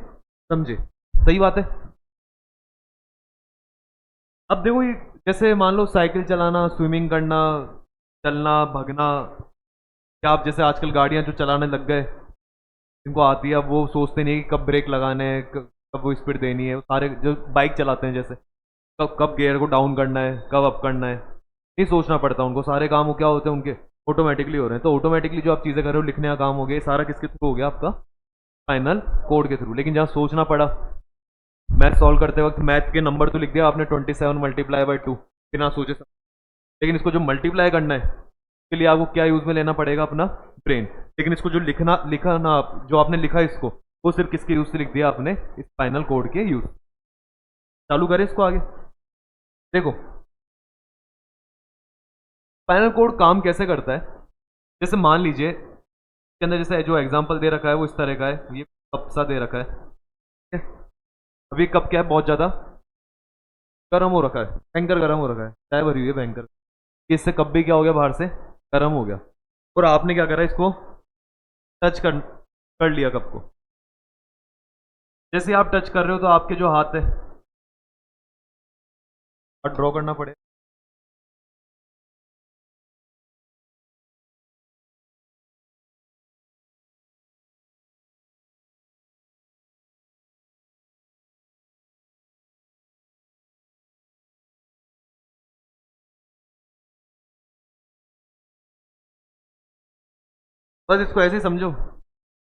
समझे, सही बात है। अब देखो ये जैसे मान लो साइकिल चलाना, स्विमिंग करना, चलना, भागना, क्या आप जैसे आजकल गाड़ियां जो चलाने लग गए, इनको आती है, अब वो सोचते नहीं कि कब ब्रेक लगाने हैं, कब वो स्पीड देनी है। वो सारे जो बाइक चलाते हैं जैसे, कब कब गियर को डाउन करना है, कब अप करना है, नहीं सोचना पड़ता उनको। सारे काम वो क्या होते हैं उनके, ऑटोमेटिकली हो रहे हैं। तो ऑटोमेटिकली जो आप चीज़ें कर रहे हो, लिखने का काम हो गया, ये सारा किसके थ्रू हो गया, आपका फाइनल कोड के थ्रू। लेकिन जहाँ सोचना पड़ा, मैथ सॉल्व करते वक्त मैथ के नंबर तो लिख दिया आपने 27 मल्टीप्लाई बाई 2 बिना सोचे समझे, लेकिन इसको जो मल्टीप्लाई करना है इसके लिए आपको क्या यूज में लेना पड़ेगा, अपना ब्रेन। लेकिन इसको जो लिखना लिखा ना आप, जो आपने लिखा इसको, वो सिर्फ किसके यूज से लिख दिया आपने, स्पाइनल कोड के यूज। चालू करें इसको आगे। देखो स्पाइनल कोड काम कैसे करता है, जैसे मान लीजिए इसके अंदर जैसे जो एग्जांपल दे रखा है वो इस तरह का है, ये कप सा दे रखा है, ठीक है। अभी कप क्या है, बहुत ज्यादा गर्म हो रखा है, भयंकर गर्म हो रखा है, चाय भरी हुई है भयंकर। इससे कप भी क्या हो गया, बाहर से गर्म हो गया। और आपने क्या करा, इसको टच कर लिया कप को। जैसे आप टच कर रहे हो तो आपके जो हाथ है और ड्रॉ करना पड़ेगा। बस इसको ऐसे ही समझो,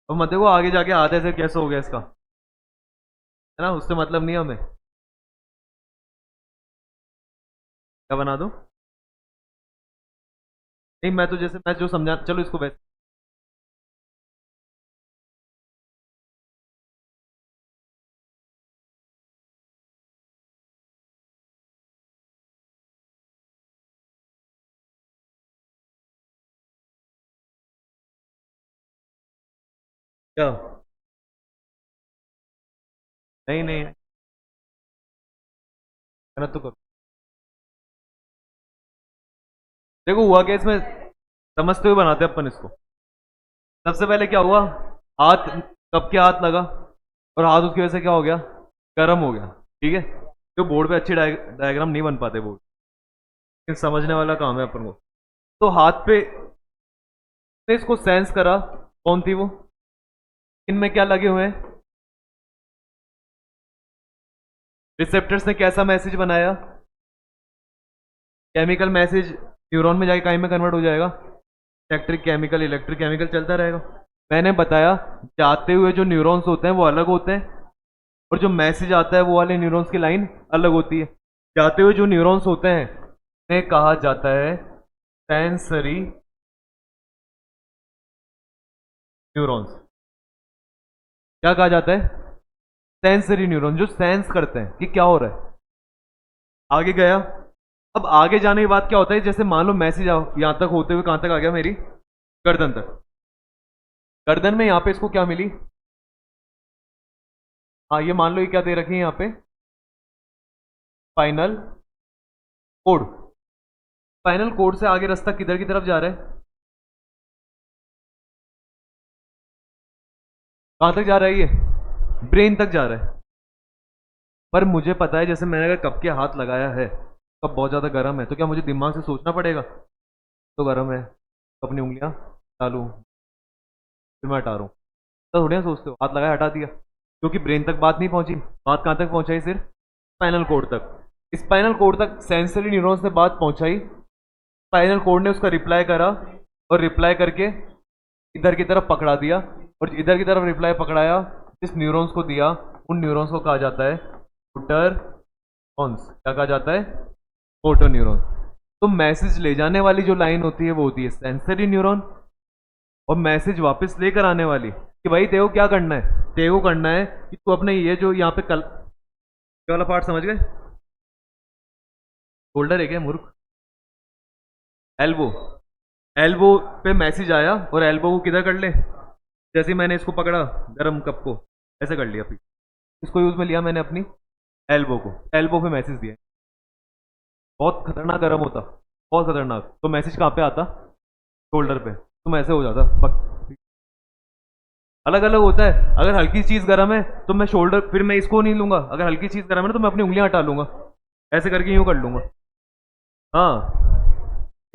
और मत देखो आगे जाके आधे से कैसे हो गया इसका, है ना, उससे मतलब नहीं है हमें। क्या बना दूं? नहीं, मैं तो जैसे मैं जो समझा, चलो इसको वैसे। क्या? नहीं नहीं, मेहनत तो करो। देखो हुआ क्या इसमें, समझते हुए बनाते हैं अपन इसको। सबसे पहले क्या हुआ, हाथ, कब के हाथ लगा, और हाथ उसकी वजह से क्या हो गया, गर्म हो गया। ठीक है, जो बोर्ड पे अच्छी डायग्राम नहीं बन पाते बोर्ड, लेकिन समझने वाला काम है अपन को। तो हाथ पे ने इसको सेंस करा, कौन थी वो, इनमें क्या लगे हुए हैं, रिसेप्टर्स ने कैसा मैसेज बनाया, केमिकल मैसेज न्यूरॉन में जाके कहीं में कन्वर्ट हो जाएगा, इलेक्ट्रिक केमिकल चलता रहेगा। मैंने बताया जाते हुए जो न्यूरॉन्स होते हैं वो अलग होते हैं, और जो मैसेज आता है वो वाले न्यूरॉन्स की लाइन अलग होती है। जाते हुए जो न्यूरॉन्स होते हैं उन्हें कहा जाता है सेंसरी न्यूरॉन्स। क्या कहा जाता है? सेंसरी न्यूरॉन, जो सेंस करते हैं कि क्या हो रहा है। आगे गया, अब आगे जाने के बाद क्या होता है, जैसे मान लो मैसेज यहां तक होते हुए कहां तक आ गया, मेरी गर्दन तक। गर्दन में यहां पे इसको क्या मिली, हाँ ये मान लो ये क्या दे रखी है यहाँ पे, स्पाइनल कोड। स्पाइनल कोड से आगे रास्ता किधर की तरफ जा रहा है, कहां तक जा रहा है, ये ब्रेन तक जा रहा है। पर मुझे पता है, जैसे मैंने अगर कब के हाथ लगाया है, कब बहुत ज्यादा गर्म है, तो क्या मुझे दिमाग से सोचना पड़ेगा, तो गर्म है तो अपनी उंगलियां डालू, फिर मैं हटा रहा हूँ, तो थोड़ी ना सोचते हो, हाथ लगाया हटा दिया, क्योंकि ब्रेन तक बात नहीं पहुंची। बात कहां तक पहुंचाई, सिर्फ स्पाइनल कोड तक। स्पाइनल कोड तक सेंसरी न्यूरॉन्स ने बात पहुंचाई, स्पाइनल कोड ने उसका रिप्लाई करा, और रिप्लाई करके इधर की तरफ पकड़ा दिया, और इधर की तरफ रिप्लाई पकड़ाया, जिस न्यूरॉन्स को दिया उन न्यूरॉन्स को कहा जाता है मोटर न्यूरॉन्स। क्या कहा जाता है? Motor neurons. तो मैसेज ले जाने वाली जो लाइन होती है वो होती है सेंसरी न्यूरॉन, और मैसेज वापस लेकर आने वाली कि भाई तेरे को क्या करना है, तेरे को करना है कि तू अपने ये जो यहाँ पे कल ये वाला पार्ट समझ गए, शोल्डर है क्या मूर्ख, एल्बो, एल्बो पे मैसेज आया, और एल्बो को किधर कर ले, जैसे ही मैंने इसको पकड़ा गर्म कप को, ऐसे कर लिया, फिर इसको यूज में लिया मैंने अपनी एल्बो को, एल्बो पे मैसेज दिया। बहुत खतरनाक गर्म होता, बहुत खतरनाक। तो मैसेज कहाँ पे आता, शोल्डर पे, तुम ऐसे हो जाता अलग अलग होता है। अगर हल्की चीज गर्म है तो मैं शोल्डर, फिर मैं इसको नहीं लूंगा, अगर हल्की चीज गर्म है तो मैं अपनी उंगलियां हटा लूंगा, ऐसे करके यूं कर लूंगा। हाँ,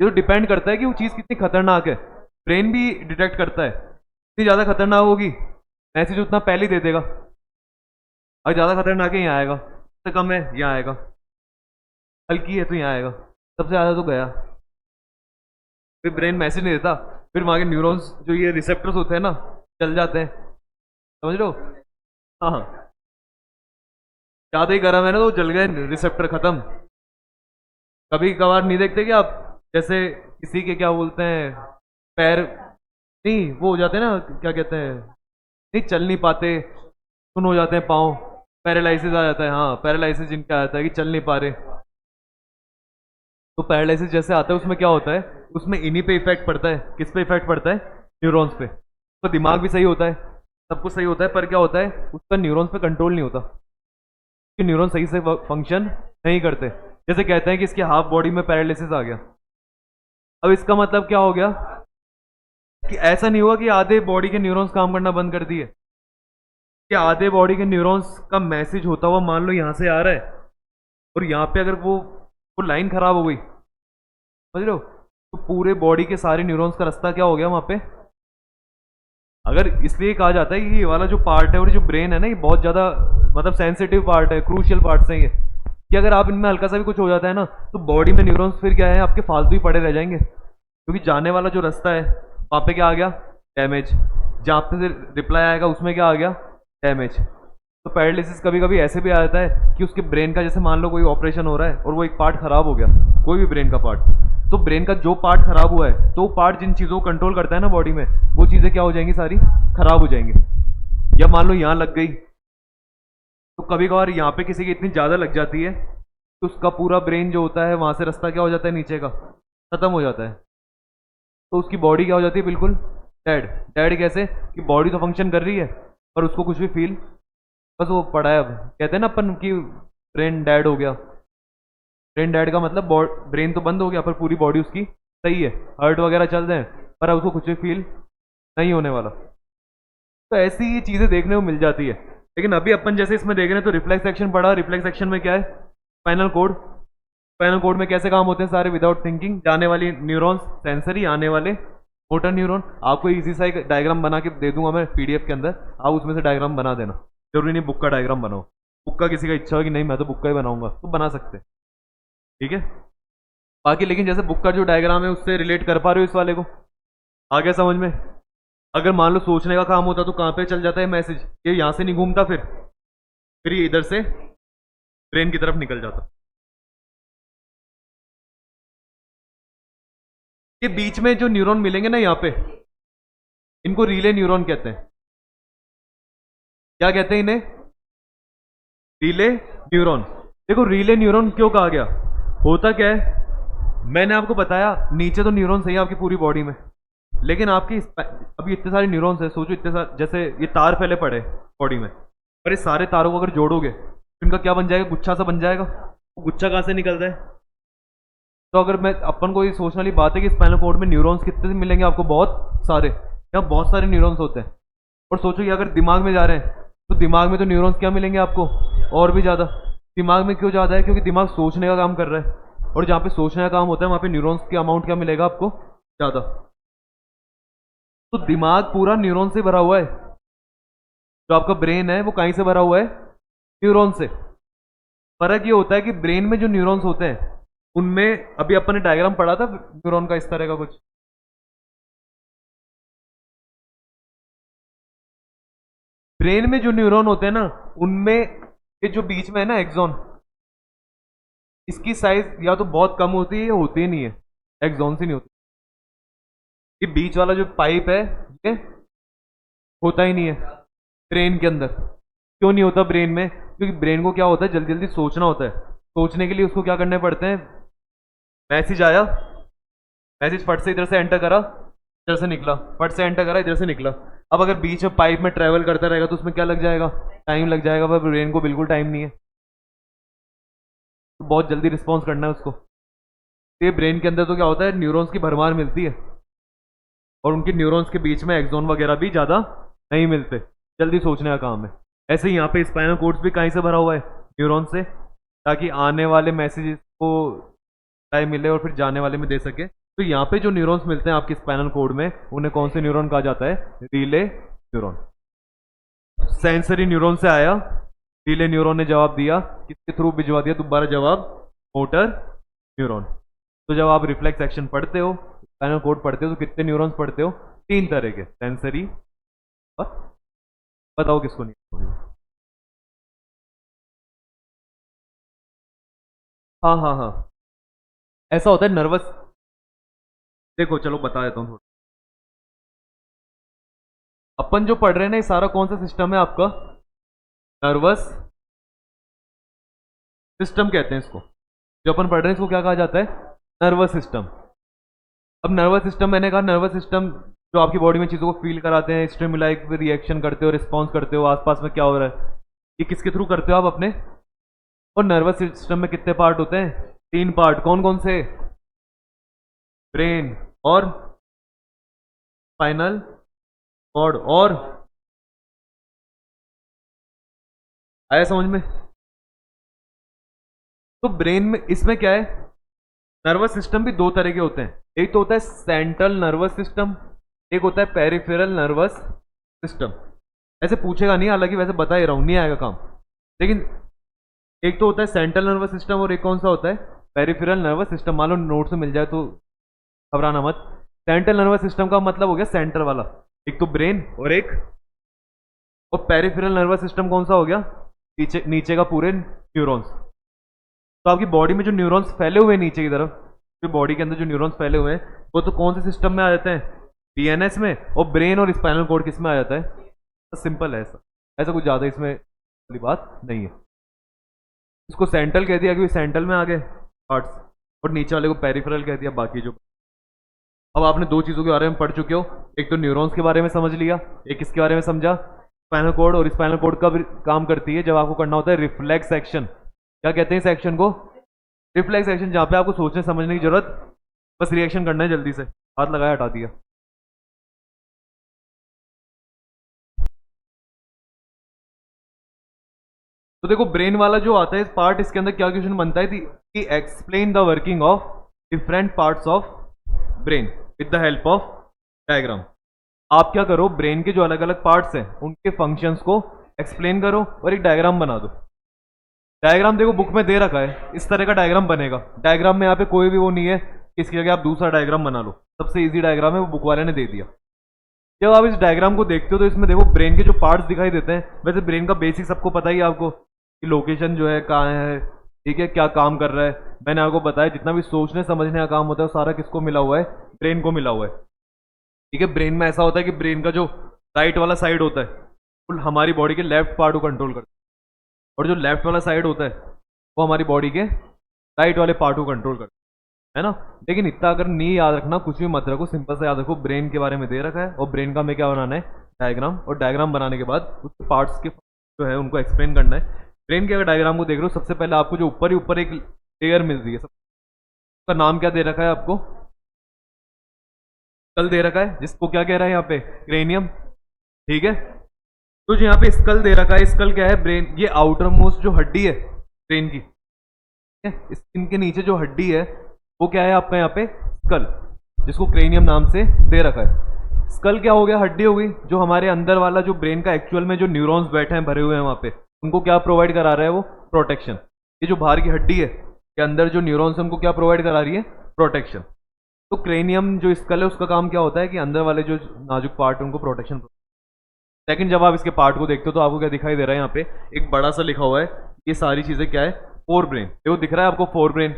ये तो डिपेंड करता है कि वो चीज कितनी खतरनाक है। ब्रेन भी डिटेक्ट करता है, जितनी ज्यादा खतरनाक होगी मैसेज उतना पहले ही दे देगा। अगर ज्यादा खतरनाक है यहाँ आएगा, सबसे कम है यहाँ आएगा, हल्की है तो यहाँ आएगा, सबसे ज्यादा तो गया। फिर ब्रेन मैसेज नहीं देता, फिर वहां के न्यूरॉन्स जो ये रिसेप्टर्स होते हैं ना, चल जाते हैं, समझ लो। हाँ हाँ, ज्यादा ही गर्म है ना तो जल गए रिसेप्टर, खत्म। कभी कभार नहीं देखते क्या आप, जैसे किसी के क्या बोलते हैं, पैर नहीं वो हो जाते हैं ना, क्या कहते हैं, नहीं चल नहीं पाते, सुन हो जाते हैं पाँव, पैरालिसिस आ जाता है, हाँ पैरालिसिस जिनका आता है कि चल नहीं पा रहे, तो पैरालिसिस जैसे आता है उसमें क्या होता है, उसमें इन्हीं पे इफेक्ट पड़ता है, किस पे इफेक्ट पड़ता है, न्यूरॉन्स पे। तो दिमाग भी सही होता है, सब कुछ सही होता है, पर क्या होता है उसका न्यूरॉन्स पे कंट्रोल नहीं होता, कि न्यूरॉन सही से फंक्शन नहीं करते। जैसे कहते हैं कि इसके हाफ बॉडी में पैरालिसिस आ गया, अब इसका मतलब क्या हो गया, कि ऐसा नहीं हुआ कि आधे बॉडी के न्यूरॉन्स काम करना बंद कर दिए, कि आधे बॉडी के न्यूरॉन्स का मैसेज होता हुआ मान लो यहाँ से आ रहा है, और यहाँ पे अगर वो लाइन खराब हो गई, समझ रहे हो, तो पूरे बॉडी के सारे न्यूरॉन्स का रास्ता क्या हो गया वहां पे। अगर इसलिए कहा जाता है कि ये वाला जो पार्ट है और जो ब्रेन है ना, ये बहुत ज्यादा मतलब सेंसिटिव पार्ट है, क्रूशियल पार्ट है ये, कि अगर आप इनमें हल्का सा भी कुछ हो जाता है ना, तो बॉडी में न्यूरॉन्स फिर क्या है आपके फालतू ही पड़े रह जाएंगे, क्योंकि जाने वाला जो रास्ता है वहां पे क्या आ गया, डैमेज। जहाँ पे से रिप्लाई आएगा उसमें क्या आ गया, डैमेज। तो पैरालिसिस कभी कभी ऐसे भी आ जाता है कि उसके ब्रेन का, जैसे मान लो कोई ऑपरेशन हो रहा है और वो एक पार्ट खराब हो गया, कोई भी ब्रेन का पार्ट, तो ब्रेन का जो पार्ट खराब हुआ है, तो पार्ट जिन चीज़ों को कंट्रोल करता है ना बॉडी में, वो चीज़ें क्या हो जाएंगी, सारी खराब हो जाएंगी। या मान लो यहाँ लग गई, तो कभी कभार यहाँ पे किसी की इतनी ज़्यादा लग जाती है तो उसका पूरा ब्रेन जो होता है वहाँ से रास्ता क्या हो जाता है, नीचे का खत्म हो जाता है। तो उसकी बॉडी क्या हो जाती है, बिल्कुल डेड। डेड कैसे कि बॉडी तो फंक्शन कर रही है पर उसको कुछ भी फील, बस वो पड़ा है। अब कहते हैं ना अपन कि ब्रेन डेड हो गया। ब्रेन डेड का मतलब ब्रेन तो बंद हो गया पर पूरी बॉडी उसकी सही है, हार्ट वगैरह चल रहे हैं, पर अब उसको कुछ भी फील नहीं होने वाला। तो ऐसी ये चीज़ें देखने को मिल जाती है। लेकिन अभी अपन जैसे इसमें देख रहे हैं तो रिफ्लेक्स एक्शन पढ़ा, रिफ्लेक्स एक्शन में क्या है, स्पाइनल कोड। स्पाइनल कोड में कैसे काम होते हैं सारे, विदाउट थिंकिंग, जाने वाली न्यूरॉन्स सेंसरी, आने वाले मोटर न्यूरॉन। आपको इजी सा एक डायग्राम बना के दे दूंगा मैं पीडीएफ के अंदर, आप उसमें से डायग्राम बना देना, जरूरी नहीं बुक का डायग्राम बनाओ। बुक का किसी का इच्छा हो कि नहीं मैं तो बुक का ही बनाऊंगा, तो बना सकते, ठीक है। बाकी लेकिन जैसे बुक का जो डायग्राम है उससे रिलेट कर पा रहे हो इस वाले को, आ गया समझ में। अगर मान लो सोचने का काम होता तो कहाँ पे चल जाता है मैसेज, ये यहाँ से नहीं घूमता, फिर ये इधर से ब्रेन की तरफ निकल जाता। ये बीच में जो न्यूरॉन मिलेंगे ना यहाँ पे, इनको रिले न्यूरॉन कहते हैं। क्या कहते हैं इन्हें, रिले न्यूरॉन। देखो रिले न्यूरॉन क्यों कहा गया, होता क्या है, मैंने आपको बताया नीचे तो न्यूरॉन सही है आपकी पूरी बॉडी में, लेकिन आपकी अभी इतने सारे न्यूरॉन्स है, सोचो इतने सारे, जैसे ये तार पहले पड़े बॉडी में, पर इस सारे तारों को अगर जोड़ोगे तो इनका क्या बन जाएगा, गुच्छा सा बन जाएगा। वो गुच्छा कहाँ से निकलता है, तो अगर मैं अपन को ये सोचने वाली बात है कि स्पाइनल कोड में न्यूरॉन्स कितने से मिलेंगे आपको, बहुत सारे, यहाँ बहुत सारे न्यूरॉन्स होते हैं। और सोचो कि अगर दिमाग में जा रहे हैं तो दिमाग में तो न्यूरॉन्स क्या मिलेंगे आपको, और भी ज़्यादा। दिमाग में क्यों ज़्यादा है, क्योंकि दिमाग सोचने का काम कर रहा है, और जहाँ पे सोचने का काम होता है वहाँ पे न्यूरॉन्स की अमाउंट क्या मिलेगा आपको, ज़्यादा। तो दिमाग पूरा न्यूरॉन से भरा हुआ है, जो आपका ब्रेन है वो कहीं से भरा हुआ है, न्यूरॉन से। फर्क ये होता है कि ब्रेन में जो न्यूरॉन्स होते हैं उनमें, अभी अपन ने डायग्राम पढ़ा था न्यूरॉन का इस तरह का कुछ, ब्रेन में जो न्यूरॉन होते हैं ना उनमें ये जो बीच में है ना एक्सॉन, इसकी साइज या तो बहुत कम होती है या होती ही नहीं है, एक्सॉन से नहीं होती। ये बीच वाला जो पाइप है ये होता ही नहीं है ब्रेन के अंदर। क्यों नहीं होता ब्रेन में, क्योंकि ब्रेन को क्या होता है, जल्दी जल्दी सोचना होता है। सोचने के लिए उसको क्या करने पड़ते हैं, मैसेज आया, मैसेज फट से इधर से एंटर करा, इधर से निकला, फट से एंटर करा, इधर से निकला। अब अगर बीच में पाइप में ट्रेवल करता रहेगा तो उसमें क्या लग जाएगा, टाइम लग जाएगा, पर ब्रेन को बिल्कुल टाइम नहीं है, तो बहुत जल्दी रिस्पॉन्स करना है उसको। तो ये ब्रेन के अंदर तो क्या होता है, न्यूरॉन्स की भरमार मिलती है, और उनके न्यूरॉन्स के बीच में एक्सॉन वगैरह भी ज़्यादा नहीं मिलते, जल्दी सोचने का काम है। ऐसे ही यहाँ पे स्पाइनल कोड्स भी कहीं से भरा हुआ है, न्यूरॉन से, ताकि आने वाले मैसेजेस को टाइम मिले और फिर जाने वाले में दे सके। तो यहाँ पे जो न्यूरॉन्स मिलते हैं आपके स्पाइनल कोड में, उन्हें कौन से न्यूरॉन कहा जाता है, रिले न्यूरॉन। सेंसरी न्यूरॉन से आया, रिले न्यूरॉन ने जवाब दिया, किसके थ्रू भिजवा दिया दोबारा जवाब, मोटर न्यूरॉन। तो जब आप रिफ्लेक्स एक्शन पढ़ते हो, स्पाइनल कोड पढ़ते हो, तो कितने न्यूरॉन्स पढ़ते हो, 3 तरह के, सेंसरी और बताओ किसको नहीं। हाँ हाँ हाँ, ऐसा होता है नर्वस। देखो चलो बता देता हूँ थोड़ा, अपन जो पढ़ रहे हैं ना ये सारा कौन सा सिस्टम है आपका, नर्वस सिस्टम कहते हैं इसको। जो अपन पढ़ रहे हैं इसको क्या कहा जाता है, नर्वस सिस्टम। अब नर्वस सिस्टम, मैंने कहा नर्वस सिस्टम जो आपकी बॉडी में चीज़ों को फील कराते हैं, स्टिमुलाई पे रिएक्शन करते हो, रिस्पॉन्स करते हो, आसपास में क्या हो रहा है, ये किसके थ्रू करते हो आप अपने। और नर्वस सिस्टम में कितने पार्ट होते हैं, 3 पार्ट, कौन कौन से, ब्रेन और स्पाइनल कॉर्ड, और आया समझ में। तो ब्रेन में इसमें क्या है, नर्वस सिस्टम भी 2 तरह के होते हैं, एक तो होता है सेंट्रल नर्वस सिस्टम, एक होता है पेरिफेरल नर्वस सिस्टम। ऐसे पूछेगा नहीं, हालांकि वैसे बता ही रहा हूं, नहीं आएगा काम, लेकिन एक तो होता है सेंट्रल नर्वस सिस्टम और एक कौन सा होता है, पेरिफेरल नर्वस सिस्टम। मान लो नोट से मिल जाए तो घबराना मत। सेंट्रल नर्वस सिस्टम का मतलब हो गया सेंटर वाला, एक तो ब्रेन और एक और पेरिफेरल नर्वस सिस्टम कौन सा हो गया, नीचे नीचे का पूरे न्यूरॉन्स। तो आपकी बॉडी में जो न्यूरॉन्स फैले हुए हैं नीचे की तरफ, जो बॉडी के अंदर जो न्यूरॉन्स फैले हुए हैं, वो तो कौन से सिस्टम में आ जाते हैं, पीएनएस में, और ब्रेन और स्पाइनल कॉर्ड किस में आ जाता है। तो सिंपल है, ऐसा ऐसा कुछ ज्यादा इसमें वाली बात नहीं है। इसको सेंट्रल कह दिया क्योंकि सेंट्रल में आ गए पार्ट्स, और नीचे वाले को पेरिफेरल कह दिया बाकी जो। अब आपने दो चीजों के बारे में पढ़ चुके हो, एक तो न्यूरॉन्स के बारे में समझ लिया, एक किसके बारे में समझा, स्पाइनल कॉर्ड। और स्पाइनल कॉर्ड कब काम करती है, जब आपको करना होता है रिफ्लेक्स एक्शन। क्या कहते हैं इस एक्शन को, रिफ्लेक्स एक्शन, जहां पे आपको सोचने समझने की जरूरत, बस रिएक्शन करना है जल्दी से, हाथ लगाया हटा दिया। तो देखो ब्रेन वाला जो आता है इस पार्ट, इसके अंदर क्या क्वेश्चन बनता है कि explain the working of different parts of brain with the help of diagram. आप क्या करो, ब्रेन के जो अलग अलग पार्ट्स हैं उनके फंक्शंस को एक्सप्लेन करो और एक डायग्राम बना दो। डायग्राम देखो बुक में दे रखा है, इस तरह का डायग्राम बनेगा। डायग्राम में यहाँ पे कोई भी वो नहीं है कि इसकी जगह आप दूसरा डायग्राम बना लो, सबसे इजी डायग्राम है वो बुक वाले ने दे दिया। जब आप इस डायग्राम को देखते हो तो इसमें देखो ब्रेन के जो पार्ट्स दिखाई देते हैं। वैसे ब्रेन का बेसिक सबको पता ही है आपको, कि लोकेशन जो है कहाँ है, ठीक है, क्या काम कर रहा है। मैंने आपको बताया जितना भी सोचने समझने का काम होता है वो सारा किसको मिला हुआ है, ब्रेन को मिला हुआ है। ठीक है, ब्रेन में ऐसा होता है कि ब्रेन का जो राइट वाला साइड होता है फुल हमारी बॉडी के लेफ्ट पार्ट को कंट्रोल करता है, और जो लेफ्ट वाला साइड होता है वो हमारी बॉडी के राइट वाले पार्ट को कंट्रोल करता है ना। लेकिन इतना अगर नहीं याद रखना, कुछ भी मत रखो, सिंपल से याद रखो ब्रेन के बारे में दे रखा है, और ब्रेन का हमें क्या बनाना है, डायग्राम। और डायग्राम बनाने के बाद उसके पार्ट्स के जो है उनको एक्सप्लेन करना है। ब्रेन के अगर डायग्राम को देख रहे हो, सबसे पहले आपको जो ऊपर ही ऊपर एक लेयर मिल रही है, उसका नाम क्या दे रखा है आपको, स्कल दे रखा है, जिसको क्या कह रहा है यहाँ पे, क्रेनियम। ठीक है, तो जो यहाँ पे स्कल दे रखा है, स्कल क्या है, ब्रेन, ये आउटर मोस्ट जो हड्डी है ब्रेन की, स्किन के नीचे जो हड्डी है वो क्या है आपका यहाँ पे, स्कल, जिसको क्रेनियम नाम से दे रखा है। स्कल क्या हो गया, हड्डी हो गई। जो हमारे अंदर वाला जो ब्रेन का एक्चुअल में जो न्यूरॉन्स बैठे हैं भरे हुए हैं वहां पे, उनको क्या प्रोवाइड करा रहा है वो, प्रोटेक्शन। ये जो बाहर की हड्डी है के अंदर जो न्यूरॉन्स है उनको क्या प्रोवाइड करा रही है, प्रोटेक्शन। तो क्रेनियम जो स्कल है उसका काम क्या होता है कि अंदर वाले जो नाजुक पार्ट है उनको प्रोटेक्शन। सेकंड, जब आप इसके पार्ट को देखते हो तो आपको क्या दिखाई दे रहा है, यहाँ पे एक बड़ा सा लिखा हुआ है, ये सारी चीजें क्या है, फोर ब्रेन। देखो दिख रहा है आपको फोर ब्रेन,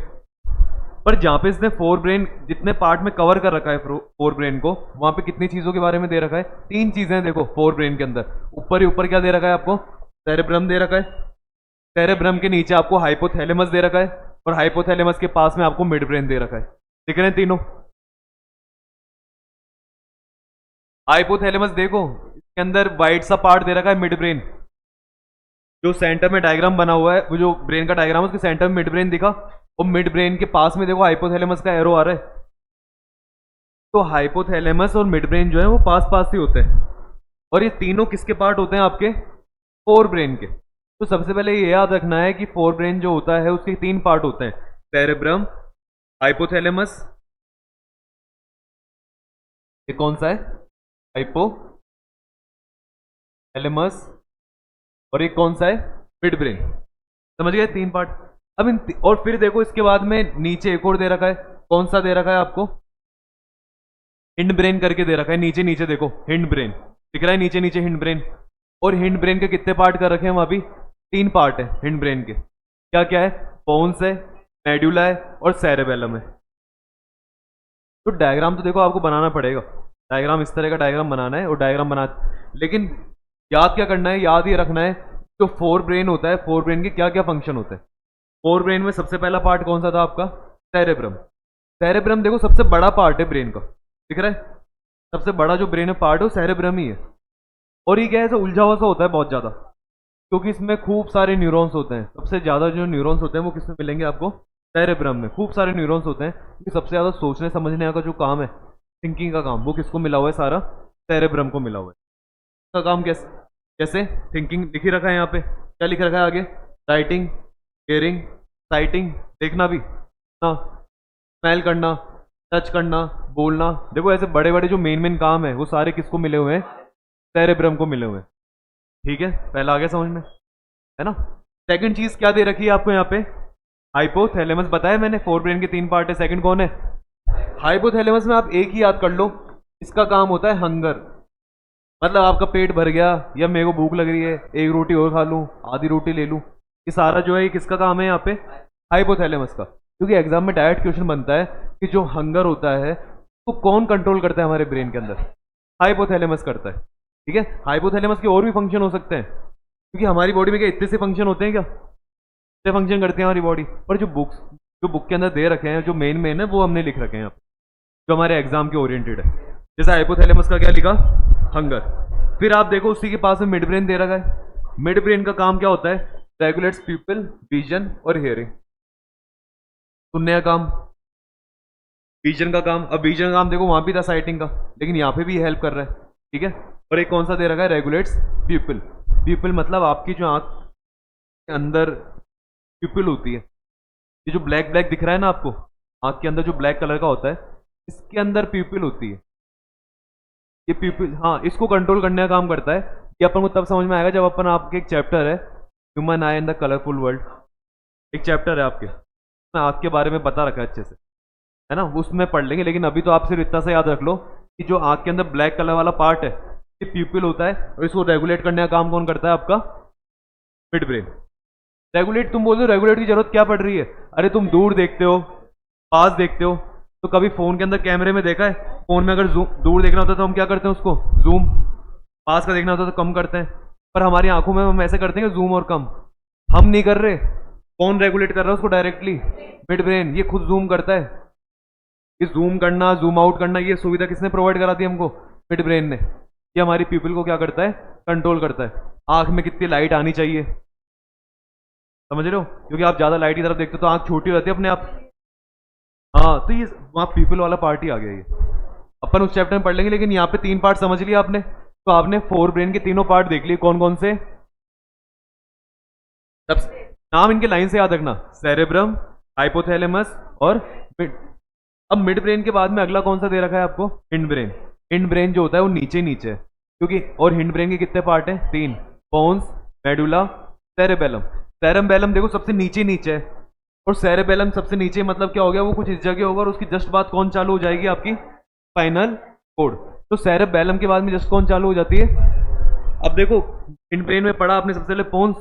पर जहां पे इसने फोर ब्रेन जितने पार्ट में कवर कर रखा है फोर ब्रेन को, वहां पे कितनी चीजों के बारे में दे रखा है, तीन चीजें देखो फोर ब्रेन के अंदर। ऊपर ही ऊपर क्या दे रखा है आपको, सेरेब्रम दे रखा है। सेरेब्रम के नीचे आपको हाइपोथैलेमस दे रखा है, और हाइपोथैलेमस के पास में आपको मिड ब्रेन दे रखा है। दिख रहे हैं तीनों। हाइपोथैलेमस देखो, इसके अंदर व्हाइट सा पार्ट दे रखा है मिड ब्रेन, जो सेंटर में डायग्राम बना हुआ है, वो जो ब्रेन का डायग्राम है उसके सेंटर में मिड ब्रेन दिखा, और मिड ब्रेन के पास में देखो हाइपोथैलेमस का एरो आ रहा है। तो हाइपोथैलेमस और मिड ब्रेन जो है वो पास पास ही होते हैं, और ये तीनों किसके पार्ट होते हैं आपके, फोर ब्रेन के। तो सबसे पहले ये याद रखना है कि फोर ब्रेन जो होता है उसके तीन पार्ट होते हैं, सेरेब्रम, हाइपोथैलेमस, ये कौन सा है, हाइपोथैलेमस, और एक कौन सा है, मिड ब्रेन। समझ गए, तीन पार्ट। अब और फिर देखो इसके बाद में नीचे एक और दे रखा है, कौन सा दे रखा है आपको, हिंड ब्रेन करके दे रखा है। नीचे नीचे देखो हिंड ब्रेन दिख रहा है, नीचे नीचे हिंड ब्रेन। और हिंड ब्रेन के कितने पार्ट कर रखे हैं वहां भी, तीन पार्ट है हिंड ब्रेन के। क्या क्या है, पोन्स है, मेडुला है, और सेरेबेलम है। तो डायग्राम तो देखो आपको बनाना पड़ेगा, डायग्राम इस तरह का डायग्राम बनाना है, और डायग्राम बना, लेकिन याद क्या करना है, याद ये रखना है जो फोर ब्रेन होता है, फोर ब्रेन के क्या क्या फंक्शन होते हैं। फोर ब्रेन में सबसे पहला पार्ट कौन सा था आपका, सेरेब्रम। सेरेब्रम देखो सबसे बड़ा पार्ट है ब्रेन का, दिख रहा है, सबसे बड़ा जो ब्रेन है पार्ट है वो सेरेब्रम ही है। और ये क्या है, ऐसा उलझा हुआ सा होता है बहुत ज्यादा, क्योंकि इसमें खूब सारे न्यूरॉन्स होते हैं। सबसे ज्यादा जो न्यूरॉन्स होते हैं वो किसमें मिलेंगे आपको, सेरेब्रम में। खूब सारे न्यूरॉन्स होते हैं, क्योंकि सबसे ज्यादा सोचने समझने का जो काम है, थिंकिंग का काम, वो किसको मिला हुआ है, सारा सेरेब्रम को मिला हुआ है। इसका काम कैसे, जैसे थिंकिंग लिख ही रखा है यहाँ पे, क्या लिख रखा है आगे, राइटिंग, हियरिंग, साइटिंग, देखना भी ना, स्मेल करना, टच करना, बोलना। देखो ऐसे बड़े बड़े जो मेन मेन काम है वो सारे किसको मिले हुए हैं, सेरेब्रम को मिले हुए हैं। ठीक है, पहला आ गया समझ में, है ना। सेकंड चीज क्या दे रखी है आपको यहाँ पे, हाइपोथैलेमस। बताया मैंने फोर ब्रेन के तीन पार्ट है, सेकंड कौन है, हाइपोथैलेमस। में आप एक ही याद कर लो, इसका काम होता है हंगर। मतलब आपका पेट भर गया या मेरे को भूख लग रही है, एक रोटी और खा लूं, आधी रोटी ले लूं, ये सारा जो है ये किसका काम है यहाँ पे? हाइपोथैलेमस का। क्योंकि एग्जाम में डायरेक्ट क्वेश्चन बनता है कि जो हंगर होता है तो कौन कंट्रोल करता है हमारे ब्रेन के अंदर? हाइपोथैलेमस करता है। ठीक है, हाइपोथैलेमस के और भी फंक्शन हो सकते हैं, क्योंकि हमारी बॉडी में क्या इतने से फंक्शन होते हैं क्या? इतने फंक्शन करते हैं हमारी बॉडी। और जो बुक के अंदर दे रखे हैं, जो मेन मेन है वो हमने लिख रखे हैं यहाँ पे, जो हमारे एग्जाम के ओरिएंटेड है। जैसे हाइपोथैलेमस का क्या लिखा? हंगर। फिर आप देखो उसी के पास में मिड ब्रेन दे रखा है। मिड ब्रेन का काम क्या होता है? रेगुलेट्स प्यूपिल, विजन और हियरिंग। सुनने का काम, विजन का काम। अब विजन का काम देखो वहां भी था साइटिंग का, लेकिन यहाँ पे भी हेल्प कर रहा है। ठीक है, और एक कौन सा दे रखा है? रेगुलेट्स प्यूपिल। प्यूपिल मतलब आपकी जो आंख के अंदर प्यूपिल होती है, ये जो ब्लैक ब्लैक दिख रहा है ना आपको, आंख के अंदर जो ब्लैक कलर का होता है, इसके अंदर प्यूपिल होती है। ये प्यूपिल, हाँ, इसको कंट्रोल करने का काम करता है। ये अपन को तब समझ में आएगा जब अपन, आपके एक चैप्टर है human I in the colourful world, एक चैप्टर है आपके, मैं आंख के बारे में बता रखा है अच्छे से, है ना, उसमें पढ़ लेंगे। लेकिन अभी तो आप सिर्फ इतना सा याद रख लो कि जो आंख के अंदर ब्लैक कलर वाला पार्ट है ये प्यूपिल होता है, और इसको रेगुलेट करने का काम कौन करता है? आपका मिड ब्रेन। रेगुलेट, तुम बोल रहे हो रेगुलेट की जरूरत क्या पड़ रही है? अरे तुम दूर देखते हो, पास देखते हो, तो कभी फोन के अंदर कैमरे में देखा है? फोन में अगर दूर देखना होता है तो हम क्या करते हैं? उसको जूम। पास का देखना होता है तो कम करते हैं। पर हमारी आंखों में हम ऐसे करते हैं कि जूम और कम। हम नहीं कर रहे, कौन रेगुलेट कर रहा है उसको डायरेक्टली? Mid brain. ये खुद जूम करता है। ये जूम करना, जूम आउट करना, ये सुविधा किसने प्रोवाइड करा दी हमको? मिड ब्रेन ने। ये हमारी पीपल को क्या करता है? कंट्रोल करता है। आंख में कितनी लाइट आनी चाहिए, समझ रहे हो? क्योंकि आप ज्यादा लाइट की तरफ देखते हो तो आंख छोटी हो जाती है अपने आप। हाँ, तो ये वहां पीपल वाला पार्ट ही आ गया। ये अपन उस चैप्टर में पढ़ लेंगे, लेकिन यहाँ पे 3 पार्ट समझ लिया आपने, तो आपने 4 ब्रेन के तीनों पार्ट देख लिए। कौन कौन से? सब नाम इनके लाइन से याद रखना, सेरेब्रम, हाइपोथैलेमस और मिड। अब मिड ब्रेन के बाद में अगला कौन सा दे रखा है आपको? Hind brain. हिंड ब्रेन जो होता है वो नीचे नीचे है, क्योंकि, और हिंड ब्रेन के कितने पार्ट हैं? 3, पोन्स, मेडुला, सेरेबेलम। सेरेबेलम देखो सबसे नीचे नीचे है, और सेरेबेलम सबसे नीचे मतलब क्या हो गया? वो कुछ इस जगह होगा, और उसकी जस्ट बात कौन चालू हो जाएगी? आपकी स्पाइनल कोड। तो सेरेबेलम के बाद में जस्ट कौन चालू हो जाती है? अब देखो हिंड ब्रेन में पढ़ा आपने सबसे पहले पोन्स।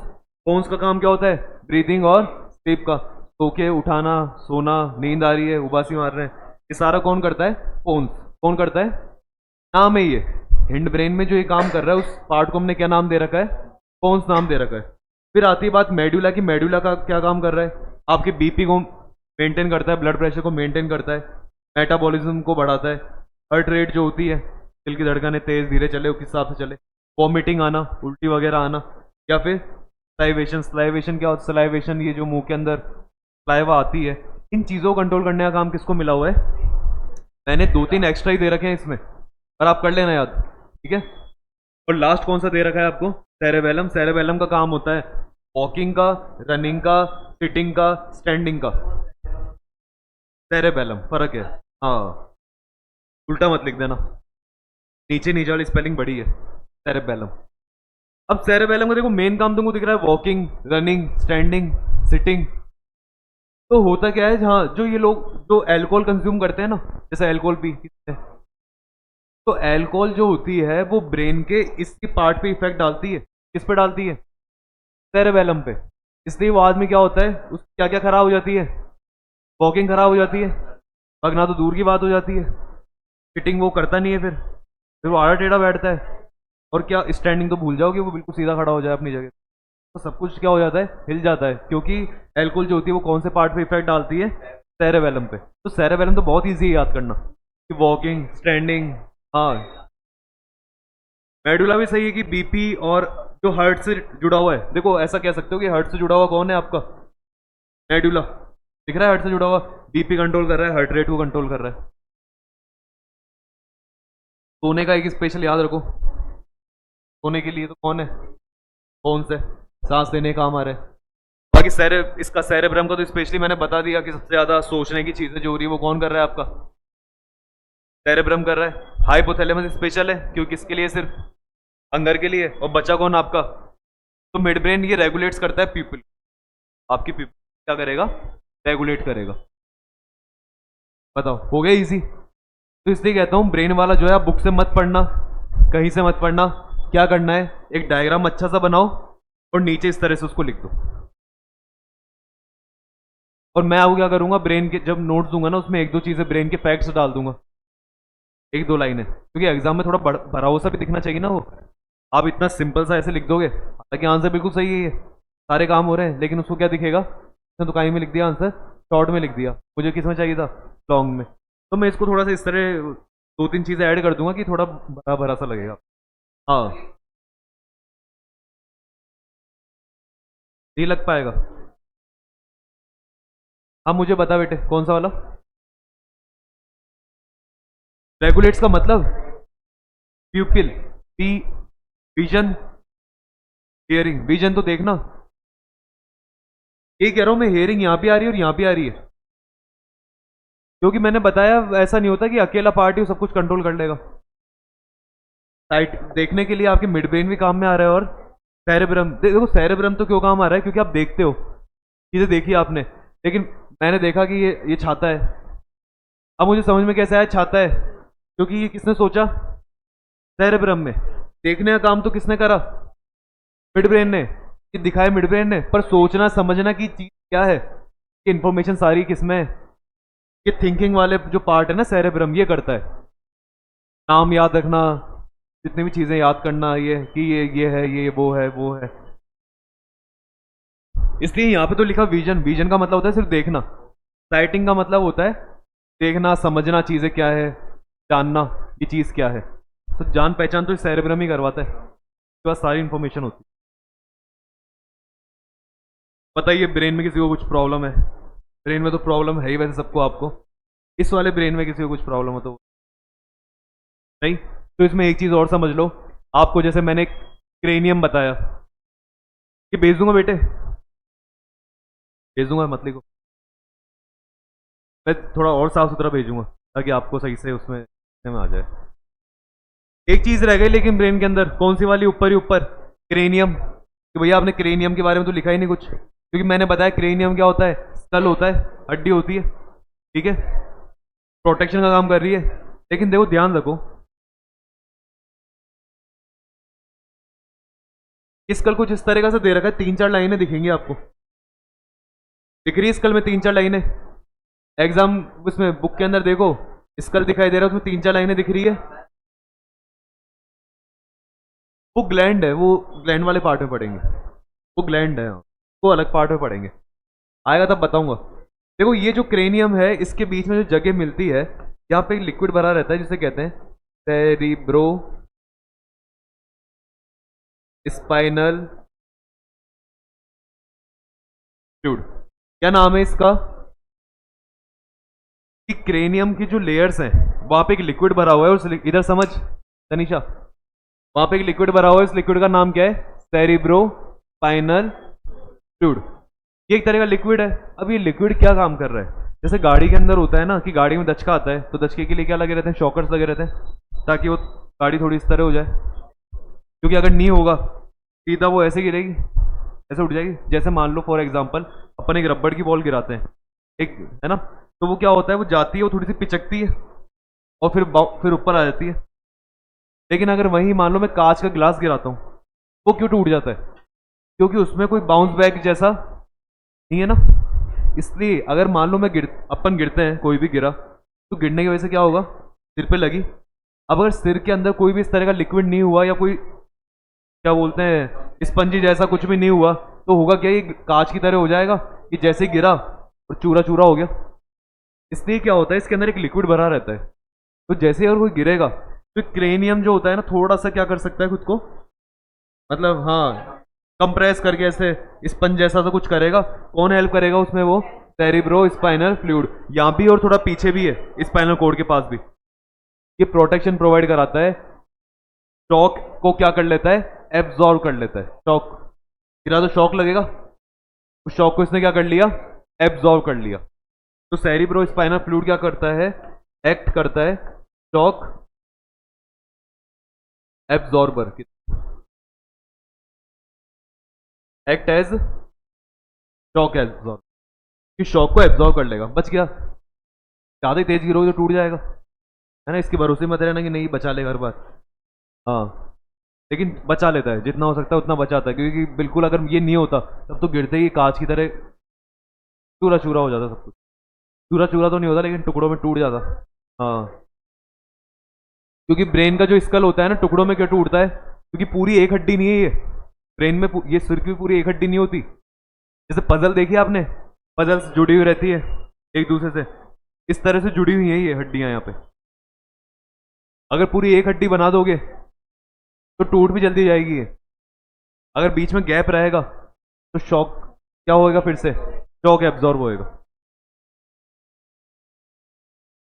पोन्स का काम क्या होता है? ब्रीदिंग और स्लीप का। सो के उठाना, सोना, नींद आ रही है, उबासी मार रहे हैं, ये सारा कौन करता है? पोन्स। कौन करता है? नाम है ये। हिंड ब्रेन में जो ये काम कर रहा है उस पार्ट को हमने क्या नाम दे रखा है? पोन्स नाम दे रखा है। फिर आती है बात मेडुला की। मेडुला का क्या काम कर रहा है? आपके बीपी को मेंटेन करता है, ब्लड प्रेशर को मेंटेन करता है, मेटाबॉलिज्म को बढ़ाता है, हार्ट रेट जो होती है, दिल की धड़कनें तेज धीरे चले, उस हिसाब से चले, वॉमिटिंग आना, उल्टी वगैरह आना, या फिर सलाइवेशन। सलाइवेशन क्या होता है? सलाइवेशन, ये जो मुंह के अंदर सलाइवा आती है, इन चीजों को कंट्रोल करने का काम किसको मिला हुआ है? मैंने 2-3 एक्स्ट्रा ही दे रखे हैं इसमें, और आप कर लेना याद। ठीक है, और लास्ट कौन सा दे रखा है आपको? सेरेबेलम। सेरेबेलम का काम होता है वॉकिंग का, रनिंग का, सिटिंग का, स्टैंडिंग का। सेरेबेलम फर्क है, हाँ, उल्टा मत लिख देना, नीचे नीचे वाली स्पेलिंग बड़ी है, सेरेबेलम। अब सेरेबेलम का देखो मेन काम तुमको दिख रहा है वॉकिंग, रनिंग, स्टैंडिंग, सिटिंग। तो होता क्या है, हाँ, जो ये लोग जो अल्कोहल कंज्यूम करते हैं ना, जैसे अल्कोहल पीते हैं, तो अल्कोहल जो होती है वो ब्रेन के इसकी पार्ट पे इफेक्ट डालती है। किस पे डालती है? सेरेबेलम पे। इसलिए वो आदमी क्या होता है, उस क्या क्या खराब हो जाती है? वॉकिंग खराब हो जाती है, भगना तो दूर की बात हो जाती है, सिटिंग वो करता नहीं है, फिर वो आड़ा टेढ़ा बैठता है, और क्या स्टैंडिंग तो भूल जाओगे, वो बिल्कुल सीधा खड़ा हो जाए अपनी जगह। तो सब कुछ क्या हो जाता है? हिल जाता है, क्योंकि एल्कोहल जो होती है वो कौन से पार्ट पे इफेक्ट डालती है? सेरेबेलम पे। तो सेरेबेलम तो बहुत ईजी है याद करना, कि वॉकिंग, स्टैंडिंग, हाँ। मेडुला भी सही है कि बीपी और जो हार्ट से जुड़ा हुआ है, देखो ऐसा कह सकते हो कि हार्ट से जुड़ा हुआ कौन है आपका? मेडुला। दिख रहा है हार्ट से जुड़ा हुआ, बीपी कंट्रोल कर रहा है, हार्ट रेट को कंट्रोल कर रहा है। सोने का एक स्पेशल याद रखो, सोने के लिए तो कौन है? कौन से? सांस लेने का काम आ रहा है। बाकी इसका सेरेब्रम का तो स्पेशली मैंने बता दिया कि सबसे ज्यादा सोचने की चीजें जो हो रही है वो कौन कर रहा है? आपका सेरेब्रम कर रहा है। हाइपोथैलेमस स्पेशल है क्योंकि इसके लिए सिर्फ हंगर के लिए, और बचा कौन आपका? तो मिड ब्रेन ये रेगुलेट्स करता है पीपल, आपकी पीपल क्या करेगा? रेगुलेट करेगा। बताओ, हो गया इजी? तो इसलिए कहता हूं ब्रेन वाला जो है आप बुक से मत पढ़ना, कहीं से मत पढ़ना। क्या करना है, एक डायग्राम अच्छा सा बनाओ और नीचे इस तरह से उसको लिख दो। और मैं आपको क्या करूंगा, ब्रेन के जब नोट्स दूंगा ना उसमें एक दो चीजें ब्रेन के फैक्ट्स डाल दूंगा, एक दो लाइनें, क्योंकि एग्जाम में थोड़ा भरा हुआ सा भी दिखना चाहिए ना वो। आप इतना सिंपल सा ऐसे लिख दोगे, हालांकि आंसर बिल्कुल सही है, ये सारे काम हो रहे हैं, लेकिन उसको क्या दिखेगा, उसने तो कहीं में लिख दिया आंसर, शॉर्ट में लिख दिया, मुझे किस में चाहिए था, लॉन्ग में। तो मैं इसको थोड़ा सा इस तरह दो तीन चीजें ऐड कर दूंगा कि थोड़ा भरा भरा सा लगेगा। हाँ, नहीं लग पाएगा। हाँ मुझे बता बेटे, कौन सा वाला? रेगुलेट्स का मतलब प्यूपिल, पी, विजन, हियरिंग। विजन तो देखना, ये कह रहा हूं मैं, हियरिंग यहां पे आ रही है और यहां पे आ रही है, क्योंकि मैंने बताया ऐसा नहीं होता कि अकेला पार्ट ही सब कुछ कंट्रोल कर लेगा। साइट देखने के लिए आपके मिड ब्रेन भी काम में आ रहा है, और सेरेब्रम, देखो सेरेब्रम तो क्यों काम आ रहा है, क्योंकि आप देखते हो चीजें, देखी आपने, लेकिन मैंने देखा कि ये छाता है। अब मुझे समझ में कैसे आया छाता है, क्योंकि ये किसने सोचा, सेरेब्रम में। देखने का काम तो किसने करा, मिड ब्रेन ने, ये दिखाया मिड ब्रेन ने, पर सोचना समझना की चीज क्या है, कि इंफॉर्मेशन सारी किसमें है, ये थिंकिंग वाले जो पार्ट है ना सेरेब्रम, ये करता है। नाम याद रखना, जितनी भी चीजें याद करना, ये कि ये है, ये वो है। इसलिए यहाँ पे तो लिखा विजन। विजन का मतलब होता है सिर्फ देखना, साइटिंग का मतलब होता है देखना, समझना चीजें क्या है, जानना ये चीज क्या है। तो जान पहचान तो सेरेब्रम ही करवाता है, उसके बाद सारी इंफॉर्मेशन होती है। बताइए ब्रेन में किसी को कुछ प्रॉब्लम है? ब्रेन में तो प्रॉब्लम है ही वैसे सबको, आपको इस वाले ब्रेन में किसी को कुछ प्रॉब्लम हो तो नहीं। तो इसमें एक चीज और समझ लो, आपको जैसे मैंने क्रेनियम बताया, कि भेज दूंगा बेटे, भेज दूंगा, मत लिखो, मैं थोड़ा और साफ सुथरा भेजूंगा ताकि आपको सही से उसमें में आ जाए। एक चीज रह गई लेकिन ब्रेन के अंदर, कौन सी वाली, ऊपर ही ऊपर, क्रेनियम। कि भैया आपने क्रेनियम के बारे में तो लिखा ही नहीं कुछ, क्योंकि मैंने बताया क्रेनियम क्या होता है, स्कल होता है, हड्डी होती है, ठीक है, प्रोटेक्शन का काम कर रही है। लेकिन देखो ध्यान रखो, स्कल कुछ इस तरह का से दे रखा है, तीन चार लाइनें दिखेंगी आपको, दिख रही है स्कल में तीन चार लाइनें, एग्जाम उसमें बुक के अंदर देखो, स्कल दिखाई दे रहा है, उसमें तीन चार लाइनें दिख रही है, वो ग्लैंड है, वो ग्लैंड वाले पार्ट में पढ़ेंगे, वो ग्लैंड है, वो अलग पार्ट में पढ़ेंगे, आएगा तब बताऊंगा। देखो ये जो क्रेनियम है, इसके बीच में जो जगह मिलती है, यहाँ पे एक लिक्विड भरा रहता है जिसे कहते हैं सेरिब्रो स्पाइनल फ्लूइड। क्या नाम है इसका, कि क्रेनियम की जो लेयर्स हैं वहां पे एक लिक्विड भरा हुआ है, उस इधर समझ तनिषा, वहां पे एक लिक्विड भरा हुआ है, इस लिक्विड का नाम क्या है, सेरिब्रो स्पाइनल फ्लूइड। ये एक तरह का लिक्विड है। अब ये लिक्विड क्या काम कर रहा है, जैसे गाड़ी के अंदर होता है ना, कि गाड़ी में दचका आता है, तो दचके के लिए क्या लगे रहते हैं, शॉकर्स लगे रहते हैं, ताकि वो गाड़ी थोड़ी इस तरह हो जाए, क्योंकि अगर नहीं होगा सीधा वो ऐसे गिरेगी, ऐसे उठ जाएगी। जैसे मान लो फॉर एग्जांपल अपन एक रबड़ की बॉल गिराते हैं, एक है ना, तो वो क्या होता है, वो जाती है, वो थोड़ी सी पिचकती है और फिर ऊपर आ जाती है। लेकिन अगर वहीं मान लो मैं कांच का गिलास गिराता हूँ, वो क्यों टूट जाता है, क्योंकि उसमें कोई बाउंस बैक जैसा नहीं है ना। इसलिए अगर मान लो अपन गिरते हैं, कोई भी गिरा, तो गिरने की वजह से क्या होगा, सिर पे लगी। अब अगर सिर के अंदर कोई भी इस तरह का लिक्विड नहीं हुआ, या कोई क्या बोलते हैं स्पंजी जैसा कुछ भी नहीं हुआ, तो होगा क्या, ये कांच की तरह हो जाएगा, कि जैसे ही गिरा और चूरा चूरा हो गया। इसलिए क्या होता है, इसके अंदर एक लिक्विड भरा रहता है, तो जैसे ही अगर कोई गिरेगा, तो क्रेनियम जो होता है ना, थोड़ा सा क्या कर सकता है खुद को, मतलब हाँ कंप्रेस करके ऐसे स्पंज जैसा सा कुछ करेगा। कौन हेल्प करेगा उसमें, वो सेरिब्रो स्पाइनल फ्लूइड, यहाँ भी और थोड़ा पीछे भी है स्पाइनल कोड के पास भी। ये प्रोटेक्शन प्रोवाइड कराता है, शॉक को क्या कर लेता है, एब्जॉर्ब कर लेता है। शॉक गिरा तो शॉक लगेगा, उस शॉक को इसने क्या कर लिया, एब्जॉर्ब कर लिया। तो सेरिब्रो स्पाइनल फ्लूइड क्या करता है, एक्ट करता है shock absorber, act as shock absorb, कि शॉक को एब्जॉर्ब कर लेगा, बच गया। ज्यादा ही तेज गिरोगे तो टूट जाएगा, है ना, इसके भरोसे मत रहना कि नहीं बचा लेगा हर बार। हाँ, लेकिन बचा लेता है, जितना हो सकता है उतना बचाता है, क्योंकि बिल्कुल अगर ये नहीं होता तब तो गिरते ही कांच की तरह चूरा चूरा हो जाता सब कुछ। चूरा चूरा तो नहीं होता, लेकिन टुकड़ों में टूट जाता। हाँ, क्योंकि ब्रेन का जो स्कल होता है ना, टुकड़ों में क्यों टूटता है? क्योंकि पूरी एक हड्डी नहीं है ये। ब्रेन में ये सिर की पूरी एक हड्डी नहीं होती। जैसे पजल देखी आपने, पजल्स जुड़ी हुई रहती है एक दूसरे से, इस तरह से जुड़ी हुई है ये हड्डियां यहाँ पे। अगर पूरी एक हड्डी बना दोगे तो टूट भी जल्दी जाएगी ये। अगर बीच में गैप रहेगा तो शॉक क्या होएगा, फिर से शॉक एब्जॉर्ब होएगा।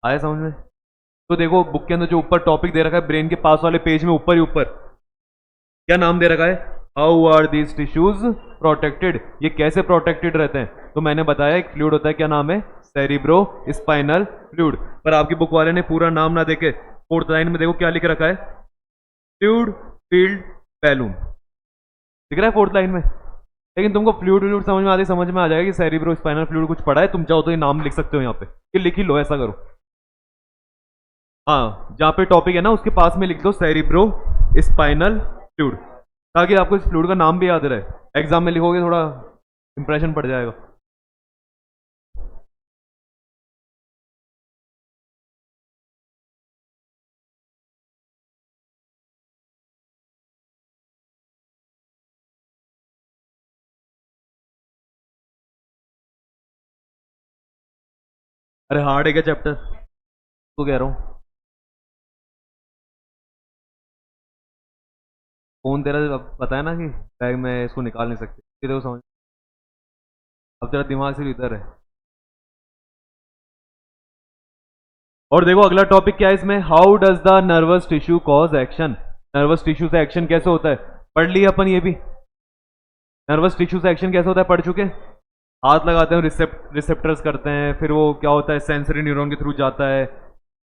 आया समझ में? तो देखो बुक के अंदर जो ऊपर टॉपिक दे रखा है, ब्रेन के पास वाले पेज में ऊपर ही ऊपर क्या नाम दे रखा है? How are these tissues protected? ये कैसे प्रोटेक्टेड रहते हैं? तो मैंने बताया एक फ्लूइड होता है, क्या नाम है? Cerebro spinal fluid. पर आपकी बुक वाले ने पूरा नाम ना देके फोर्थ लाइन में देखो क्या लिख रखा है, फ्लूइड फील्ड बैलून दिख रहा है फोर्थ लाइन में। लेकिन तुमको फ्लूइड व्लूइड समझ में आती, समझ में आ जाएगा कि सेरिब्रो स्पाइनल फ्लूइड कुछ पढ़ा है, तुम चाहो तो ये नाम लिख सकते हो यहाँ पे, कि लिख ही लो, ऐसा करो। हाँ, जहाँ पे टॉपिक है ना उसके पास में लिख दो सेरिब्रो स्पाइनल फ्लूइड, ताकि आपको इस फ्लूइड का नाम भी याद रहे। एग्जाम में लिखोगे थोड़ा इंप्रेशन पड़ जाएगा। अरे हार्ड है क्या चैप्टर? तो कह रहा हूँ, फोन तेरा अब पता है ना कि बैग में इसको निकाल नहीं सकते, तेरे को समझ, अब तेरा दिमाग से इधर है। और देखो अगला टॉपिक क्या है इसमें, how does the nervous tissue cause action? Nervous tissue से एक्शन कैसे होता है, पढ़ लिया अपन ये भी। नर्वस टिश्यू से एक्शन कैसे होता है पढ़ चुके। हाथ लगाते हैं, रिसेप्टर्स करते हैं, फिर वो क्या होता है, सेंसरी न्यूरॉन के थ्रू जाता है,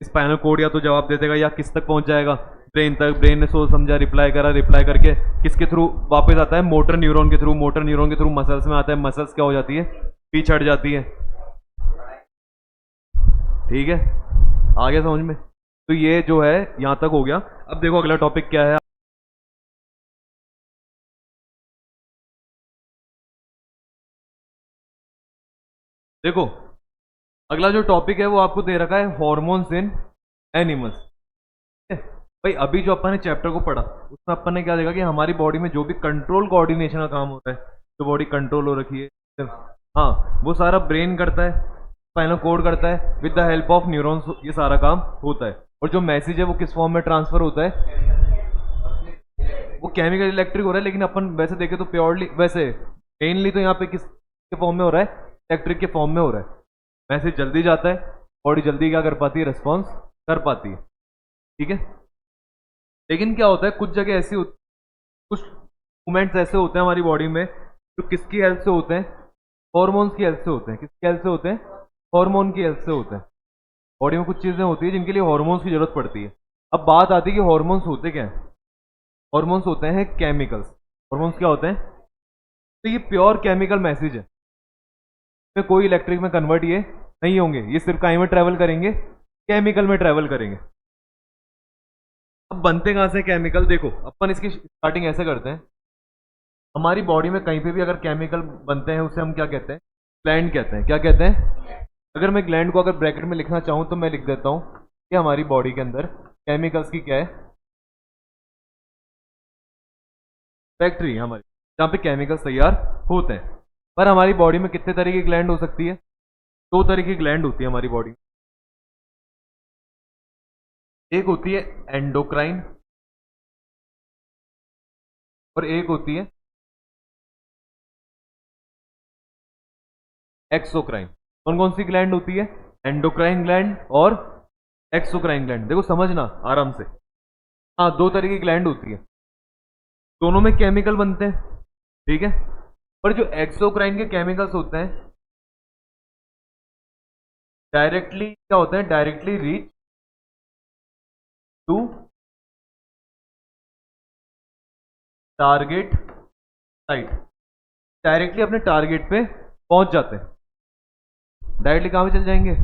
स्पाइनल कोड या तो जवाब दे देगा या किस तक पहुंच जाएगा, ब्रेन तक। ब्रेन ने सोच समझा, रिप्लाई करा, रिप्लाई करके किसके थ्रू वापस आता है, मोटर न्यूरॉन के थ्रू। मोटर न्यूरॉन के थ्रू मसल्स में आता है, मसल्स क्या हो जाती है, पीछे हट जाती है। ठीक है, आ गया समझ में? तो ये जो है यहां तक हो गया। अब देखो अगला टॉपिक क्या है। देखो अगला जो टॉपिक है वो आपको दे रखा है, हॉर्मोन्स इन एनिमल्स। भाई अभी जो अपन ने चैप्टर को पढ़ा उसमें अपन ने क्या देखा कि हमारी बॉडी में जो भी कंट्रोल कोऑर्डिनेशन का काम होता है, जो बॉडी कंट्रोल हो रखी है, हाँ, वो सारा ब्रेन करता है, स्पाइनल कोड करता है, with the help of neurons ये सारा काम होता है। और जो मैसेज है वो किस फॉर्म में ट्रांसफर होता है, वो केमिकल इलेक्ट्रिक हो रहा है, लेकिन अपन वैसे देखें तो प्योरली, वैसे मेनली तो यहाँ पे किस के फॉर्म में हो रहा है, इलेक्ट्रिक के फॉर्म में हो रहा है। मैसेज जल्दी जाता है, बॉडी जल्दी क्या कर पाती है, रिस्पॉन्स कर पाती है। ठीक है, लेकिन क्या होता है कुछ जगह ऐसी कुछ मूवमेंट्स ऐसे होते हैं हमारी बॉडी में जो किसकी हेल्प से होते हैं, हॉर्मोन्स की हेल्प से होते हैं। किसकी हेल्प से होते हैं, हॉर्मोन की हेल्प से होते हैं। बॉडी में कुछ चीजें होती है जिनके लिए हॉर्मोन्स की जरूरत पड़ती है। अब बात आती है कि हॉर्मोन्स होते क्या हैं। हॉर्मोन्स होते हैं केमिकल्स। हॉर्मोन्स क्या होते हैं, तो ये प्योर केमिकल मैसेज है, इसमें कोई इलेक्ट्रिक में कन्वर्ट ये नहीं होंगे, ये सिर्फ कहीं में ट्रेवल करेंगे, केमिकल में ट्रेवल करेंगे। अब बनते कहां से केमिकल, देखो अपन इसकी स्टार्टिंग ऐसे करते हैं। हमारी बॉडी में कहीं पे भी अगर केमिकल बनते हैं उसे हम क्या कहते हैं, ग्लैंड कहते हैं। क्या कहते हैं? अगर मैं ग्लैंड को अगर ब्रैकेट में लिखना चाहूं तो मैं लिख देता हूं कि हमारी बॉडी के अंदर केमिकल्स की क्या है, फैक्ट्री हमारी, जहाँ पे केमिकल्स तैयार होते हैं। पर हमारी बॉडी में कितने तरह की ग्लैंड हो सकती है, दो तरह की ग्लैंड होती है हमारी बॉडी। एक होती है एंडोक्राइन और एक होती है एक्सोक्राइन। कौन कौन सी ग्लैंड होती है, एंडोक्राइन ग्लैंड और एक्सोक्राइन ग्लैंड। देखो समझना आराम से, हाँ, दो तरह की ग्लैंड होती है, दोनों में केमिकल बनते हैं। ठीक है, पर जो एक्सोक्राइन के केमिकल्स होते हैं डायरेक्टली क्या होते हैं, directly reach to target site, directly अपने टारगेट पे पहुंच जाते हैं। डायरेक्टली कहां पे चल जाएंगे,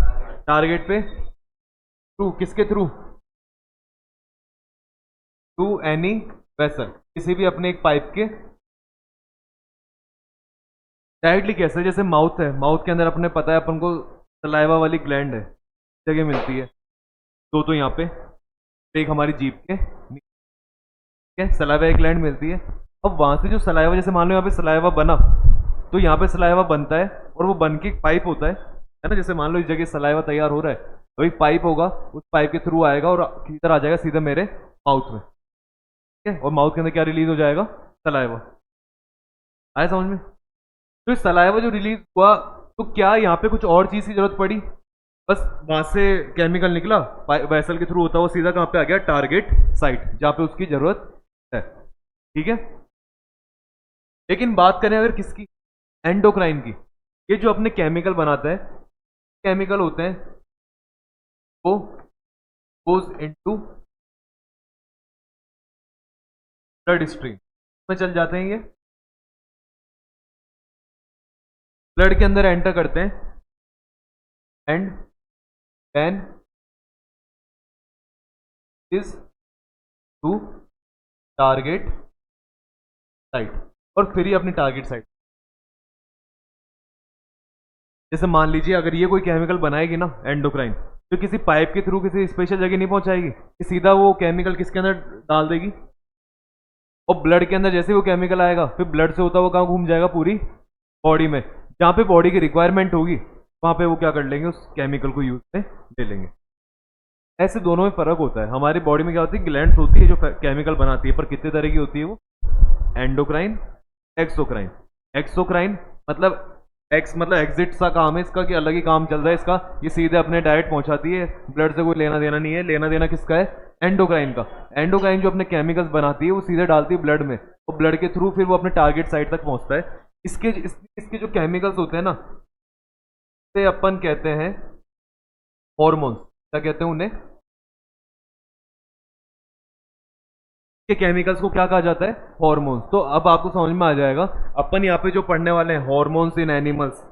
टारगेट पे। थ्रू किसके थ्रू, टू एनी वेसल, किसी भी अपने एक पाइप के डायरेक्टली। कैसे, जैसे माउथ है, माउथ के अंदर अपने पता है अपन को सलाइवा वाली ग्लैंड है, जगह मिलती है दो, तो यहाँ पे एक हमारी जीभ के नीचे सलाइवा एक ग्लैंड मिलती है। अब वहां से जो सलाइवा, जैसे मान लो यहाँ पे सलाइवा बना, तो यहाँ पे सलाइवा बनता है और वो बन के एक पाइप होता है ना। जैसे मान लो इस जगह सलाइवा तैयार हो रहा है, तो एक पाइप होगा, उस पाइप के थ्रू आएगा और इधर आ जाएगा सीधे मेरे माउथ में, ठीक है। और माउथ के अंदर क्या रिलीज हो जाएगा, सलाइवा। आया समझ में? तो इस सलाइवा जो रिलीज हुआ, तो क्या यहाँ पे कुछ और चीज की जरूरत पड़ी? बस वहां से केमिकल निकला वेसल के थ्रू होता हुआ, सीधा कहाँ पे आ गया, टारगेट साइट, जहाँ पे उसकी जरूरत है, ठीक है। लेकिन बात करें अगर किसकी, एंडोक्राइन की, ये जो अपने केमिकल बनाता है, केमिकल होते हैं वो गोज इनटू ब्लड स्ट्रीम में चल जाते हैं, ये ब्लड के अंदर एंटर करते हैं and then is to target site, और फिर ही अपनी टारगेट साइट। जैसे मान लीजिए अगर ये कोई केमिकल बनाएगी ना एंडोक्राइन, तो किसी पाइप के थ्रू किसी स्पेशल जगह नहीं पहुंचाएगी, कि सीधा वो केमिकल किसके अंदर डाल देगी, और ब्लड के अंदर जैसे वो केमिकल आएगा, फिर ब्लड से होता हुआ कहाँ घूम जाएगा, पूरी बॉडी में, जहाँ पे बॉडी की रिक्वायरमेंट होगी वहां पे वो क्या कर लेंगे, उस केमिकल को यूज में ले लेंगे। ऐसे दोनों में फर्क होता है। हमारी बॉडी में क्या होती है, ग्लैंड्स होती है जो केमिकल बनाती है, पर कितने तरह की होती है वो, एंडोक्राइन, एक्सोक्राइन। एक्सोक्राइन मतलब एक्स मतलब एग्जिट सा काम है इसका, कि अलग ही काम चल रहा है इसका, ये सीधे अपने डायरेक्ट पहुंचाती है, ब्लड से कोई लेना देना नहीं है। लेना देना किसका है, एंडोक्राइन का। एंडोक्राइन जो अपने केमिकल्स बनाती है वो सीधे डालती है ब्लड में, और ब्लड के थ्रू फिर वो अपने टारगेट साइट तक पहुंचता है। इसके जो केमिकल्स होते हैं ना, से अपन कहते हैं हॉर्मोन्स। क्या कहते हैं उन्हें, के केमिकल्स को क्या कहा जाता है, हॉर्मोन्स। तो अब आपको समझ में आ जाएगा, अपन यहाँ पे जो पढ़ने वाले हैं हॉर्मोन्स इन एनिमल्स,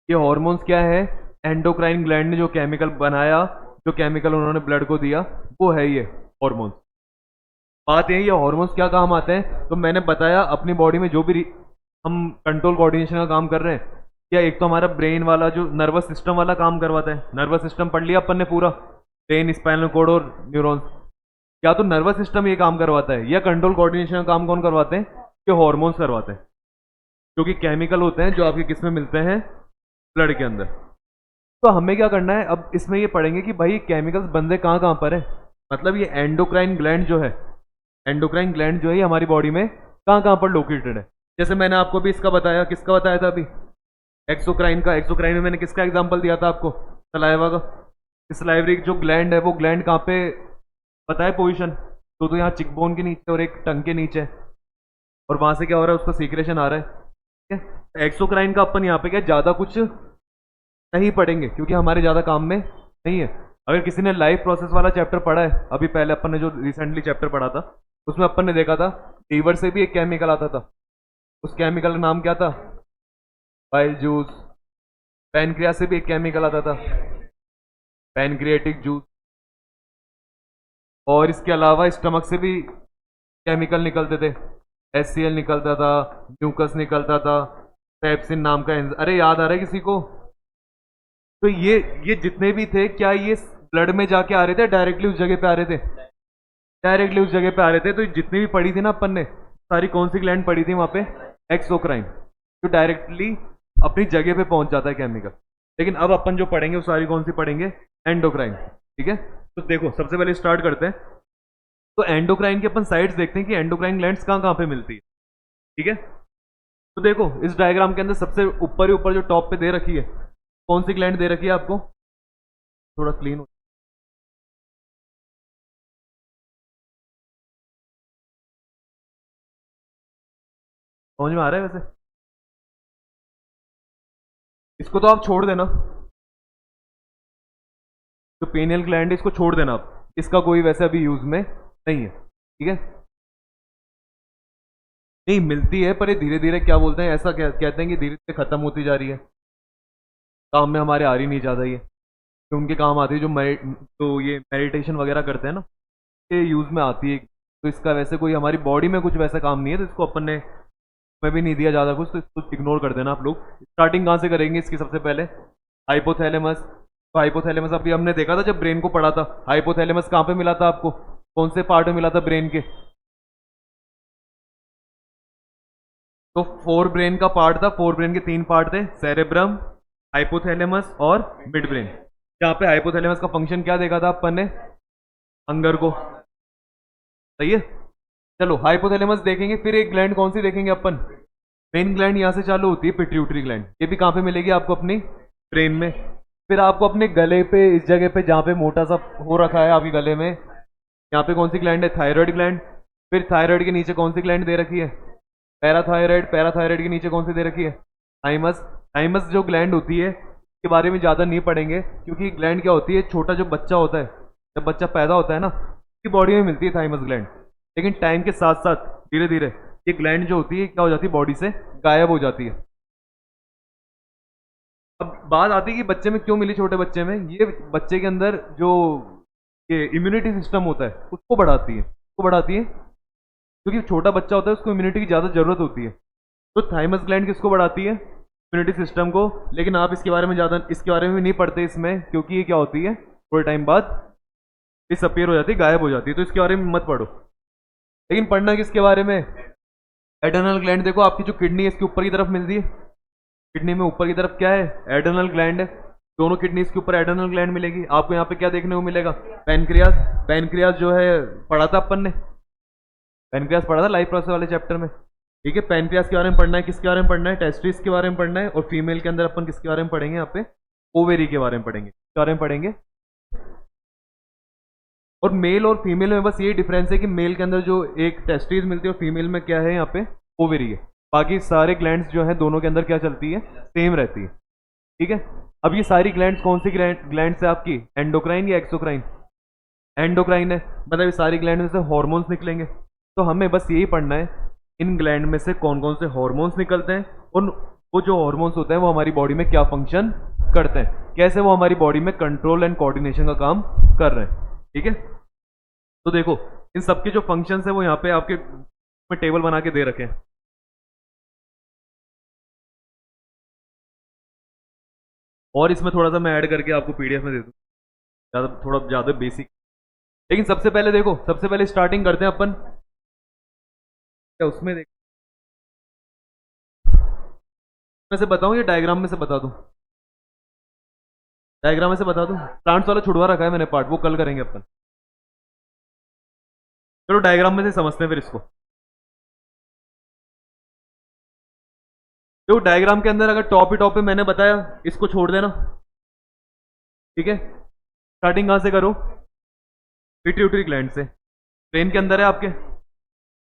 ये हॉर्मोन्स क्या है, एंडोक्राइन ग्लैंड ने जो केमिकल बनाया, जो केमिकल उन्होंने ब्लड को दिया, वो है ये हॉर्मोन्स। बात यही है, हॉर्मोन्स क्या काम आते हैं, तो मैंने बताया अपनी बॉडी में जो भी हम कंट्रोल कोऑर्डिनेशन का काम कर रहे हैं, या एक तो हमारा ब्रेन वाला जो नर्वस सिस्टम वाला काम करवाता है, नर्वस सिस्टम पढ़ लिया अपन ने पूरा, ब्रेन, स्पाइनल कोड और न्यूरॉन्स। या तो नर्वस सिस्टम ये काम करवाता है, या कंट्रोल कोऑर्डिनेशन का काम कौन करवाते हैं, ये हॉर्मोन्स करवाते हैं, जो कि केमिकल होते हैं जो आपके किस में मिलते हैं, ब्लड के अंदर। तो हमें क्या करना है, अब इसमें ये पढ़ेंगे कि भाई केमिकल्स बंदे कहाँ कहाँ पर है, मतलब ये एंडोक्राइन ग्लैंड जो है, एंडोक्राइन ग्लैंड जो है हमारी बॉडी में कहाँ कहाँ पर लोकेटेड है। जैसे मैंने आपको भी इसका बताया, किसका बताया था अभी, एक्सोक्राइन का। एक्सोक्राइन में मैंने किसका एग्जांपल दिया था आपको, सलाइवा का। सलाइवरी जो ग्लैंड है, वो ग्लैंड कहाँ पे बताए पोजीशन, तो यहाँ चिकबोन के नीचे और एक टंग के नीचे, और वहां से क्या हो रहा है, उसका सीक्रेशन आ रहा है, ठीक है। एक्सोक्राइन का अपन यहाँ पे क्या ज्यादा कुछ नहीं पढ़ेंगे, क्योंकि हमारे ज्यादा काम में नहीं है। अगर किसी ने लाइफ प्रोसेस वाला चैप्टर पढ़ा है, अभी पहले अपन ने जो रिसेंटली चैप्टर पढ़ा था, उसमें अपन ने देखा था लीवर से भी एक केमिकल आता था, उस केमिकल का नाम क्या था, बाइल जूस। पैनक्रियास से भी एक केमिकल आता था, पैनक्रिएटिक जूस। और इसके अलावा स्टमक से भी केमिकल निकलते थे, HCl निकलता था, म्यूकस निकलता था, पेप्सिन नाम का अरे याद आ रहा है किसी को? तो ये जितने भी थे, क्या ये ब्लड में जाके आ रहे थे, डायरेक्टली उस जगह पे आ रहे थे, डायरेक्टली उस जगह पे आ रहे थे। तो जितनी भी पढ़ी थी ना अपन ने, सारी कौन सी ग्लैंड पढ़ी थी वहां पे, एक्सोक्राइन, जो डायरेक्टली अपनी जगह पे पहुंच जाता है केमिकल। लेकिन अब अपन जो पढ़ेंगे वो सारी कौन सी पढ़ेंगे, एंडोक्राइन, ठीक है। तो देखो सबसे पहले स्टार्ट करते हैं। तो एंडोक्राइन के अपन साइड्स देखते हैं कि एंडोक्राइन ग्लैंड्स कहाँ कहाँ पे मिलती है, ठीक है। तो देखो इस डायग्राम के अंदर सबसे ऊपर ही ऊपर जो टॉप पे दे रखी है, कौन सी ग्लैंड दे रखी है आपको, थोड़ा क्लीन हो, समझ में आ रहा है वैसे? इसको तो आप छोड़ देना, जो पेनियल ग्लैंड है इसको छोड़ देना आप, इसका कोई वैसे अभी यूज में नहीं है, ठीक है। नहीं मिलती है, पर ये धीरे धीरे क्या बोलते हैं, ऐसा कहते हैं कि धीरे धीरे खत्म होती जा रही है, काम में हमारे आ रही नहीं ज्यादा ये। तो उनके काम आती है जो ये मेडिटेशन वगैरह करते हैं ना, ये यूज में आती है। तो इसका वैसे कोई हमारी बॉडी में कुछ वैसा काम नहीं है, तो इसको अपन ने में भी नहीं दिया ज़्यादा कुछ, तो इसको इग्नोर कर देना आप लोग। स्टार्टिंग कहाँ से करेंगे इसकी? सबसे पहले हाइपोथैलेमस। तो हाइपोथैलेमस अभी हमने देखा था जब ब्रेन को पढ़ा था, हाइपोथैलेमस कहाँ पे मिला था आपको? कौन से पार्ट में मिला था ब्रेन के? तो फोर ब्रेन का पार्ट था, फोर ब्रेन के तीन पार्ट थे, सेरेब्रम, हाइपोथैलेमस और मिड ब्रेन। यहाँ पे हाइपोथैलेमस का फंक्शन क्या देखा था अपन ने? हंगर को। सही है। चलो हाइपोथैलेमस देखेंगे, फिर एक ग्लैंड कौन सी देखेंगे अपन? मेन ग्लैंड यहाँ से चालू होती है, पिट्यूटरी ग्लैंड। ये भी कहाँ पे मिलेगी आपको? अपनी ब्रेन में। फिर आपको अपने गले पे, इस जगह पे जहाँ पे मोटा सा हो रखा है आपके गले में, यहाँ पे कौन सी ग्लैंड है? Thyroid gland. फिर थायराइड के नीचे कौन सी ग्लैंड दे रखी है? पैराथायराइड। पैराथायराइड के नीचे कौन सी दे रखी है? थाइमस। थाइमस जो ग्लैंड होती है इसके बारे में ज़्यादा नहीं पढ़ेंगे, क्योंकि ग्लैंड क्या होती है, छोटा जो बच्चा होता है, जब बच्चा पैदा होता है ना, उसकी बॉडी में मिलती है थाइमस ग्लैंड। लेकिन टाइम के साथ साथ धीरे धीरे ये ग्लैंड जो होती है क्या हो जाती है? बॉडी से गायब हो जाती है। अब बात आती है कि बच्चे में क्यों मिली? छोटे बच्चे में ये बच्चे के अंदर जो ये इम्यूनिटी सिस्टम होता है उसको बढ़ाती है। उसको बढ़ाती है क्योंकि छोटा बच्चा होता है, उसको इम्यूनिटी की ज़्यादा जरूरत होती है। तो थाइमस ग्लैंड किसको बढ़ाती है? इम्यूनिटी सिस्टम को। लेकिन आप इसके बारे में ज़्यादा, इसके बारे में भी नहीं पढ़ते इसमें, क्योंकि ये क्या होती है, थोड़े टाइम बाद डिसअपियर हो जाती है, गायब हो जाती है, तो इसके बारे में मत पढ़ो। लेकिन पढ़ना किसके बारे में? Adrenal gland. देखो आपकी जो किडनी है इसके ऊपर की तरफ मिलती है, किडनी में ऊपर की तरफ क्या है? एडर्नल ग्लैंड है। दोनों किडनीज के ऊपर एडर्नल ग्लैंड मिलेगी। आपको यहाँ पे क्या देखने को मिलेगा? पैनक्रियास। पैनक्रियास जो है पढ़ा था अपन ने, पैनक्रियास पढ़ा था लाइफ प्रोसेस वाले चैप्टर में। ठीक है, पैनक्रियास के बारे में पढ़ना है। किसके बारे में पढ़ना है? टेस्टिस के बारे में पढ़ना है। और फीमेल के अंदर अपन किसके बारे में पढ़ेंगे? यहाँ पे ओवेरी के बारे में पढ़ेंगे। किसके बारे में पढ़ेंगे? और मेल और फीमेल में बस ये डिफरेंस है कि मेल के अंदर जो एक टेस्टिस मिलती है और फीमेल में क्या है? यहाँ पे ओवेरी है। बाकी सारे ग्लैंड्स जो है दोनों के अंदर क्या चलती है? सेम रहती है। ठीक है। अब ये सारी ग्लैंड्स कौन सी ग्लैंड्स है आपकी? एंडोक्राइन या एक्सोक्राइन? एंडोक्राइन है, मतलब ये सारी ग्लैंड में से हॉर्मोन्स निकलेंगे। तो हमें बस यही पढ़ना है इन ग्लैंड में से कौन कौन से हॉर्मोन्स निकलते हैं, और वो जो हॉर्मोन्स होते हैं वो हमारी बॉडी में क्या फंक्शन करते हैं, कैसे वो हमारी बॉडी में कंट्रोल एंड कोऑर्डिनेशन का काम कर रहे हैं। ठीक है। तो देखो इन सबके जो फंक्शंस है वो यहाँ पे आपके में टेबल बना के दे रखे हैं। और इसमें थोड़ा सा मैं ऐड करके आपको पीडीएफ में दे दूँ, ज़्यादा थोड़ा ज़्यादा बेसिक। लेकिन सबसे पहले देखो, सबसे पहले स्टार्टिंग करते हैं अपन क्या उसमें देख, में से बताऊं या डायग्राम में से बता दूं? डायग्राम में से बता दूं? प्लांट्स वाला छुड़वा रखा है मैंने पार्ट, वो कल करेंगे अपन। चलो डायग्राम में से समझते हैं फिर इसको। जो डायग्राम के अंदर अगर टॉप ही टॉप पे मैंने बताया, इसको छोड़ देना। ठीक है। स्टार्टिंग कहां से करो? पिट्यूटरी ग्लैंड से। ब्रेन के अंदर है आपके,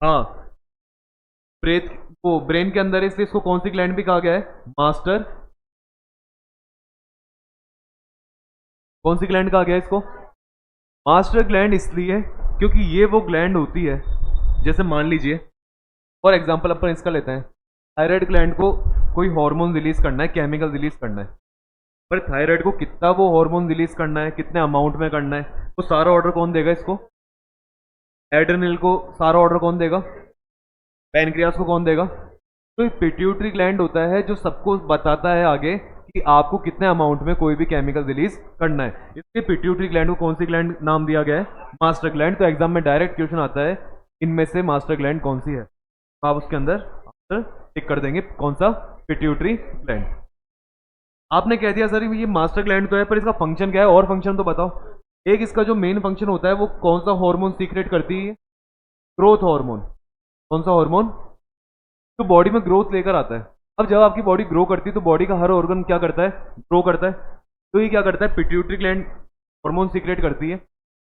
हाँ ब्रेन को, ब्रेन के अंदर है, इसलिए इसको कौन सी ग्लैंड भी कहा गया है? मास्टर। कौन सी ग्लैंड कहा गया है इसको? मास्टर ग्लैंड इसलिए क्योंकि ये वो ग्लैंड होती है, जैसे मान लीजिए फॉर एग्जांपल अपन इसका लेते हैं, थायराइड ग्लैंड को कोई हार्मोन रिलीज करना है, केमिकल रिलीज करना है, पर थायराइड को कितना वो हार्मोन रिलीज करना है, कितने अमाउंट में करना है, वो सारा ऑर्डर कौन देगा इसको? एड्रेनल को सारा ऑर्डर कौन देगा? पैनक्रियास को कौन देगा? तो ये पिट्यूटरी ग्लैंड होता है जो सबको बताता है आगे कि आपको कितने अमाउंट में कोई भी केमिकल रिलीज करना है। इसलिए पिट्यूटरी ग्लैंड को कौन सी ग्लैंड नाम दिया गया है? Master gland. तो एग्जाम में डायरेक्ट क्वेश्चन आता है इनमें से मास्टर ग्लैंड कौन सी है, तो आप उसके अंदर आंसर टिक कर देंगे कौन सा? Pituitary gland. आपने कह दिया सर ये मास्टर ग्लैंड तो है, पर इसका फंक्शन क्या है? और फंक्शन तो बताओ। एक इसका जो मेन फंक्शन होता है वो कौन सा हार्मोन सीक्रेट करती है? Growth hormone. कौन सा हार्मोन? तो बॉडी में ग्रोथ लेकर आता है। अब जब आपकी बॉडी ग्रो करती है तो बॉडी का हर ऑर्गन क्या करता है? ग्रो करता है। तो ये क्या करता है? पिट्यूटरी ग्लैंड हार्मोन सीक्रेट करती है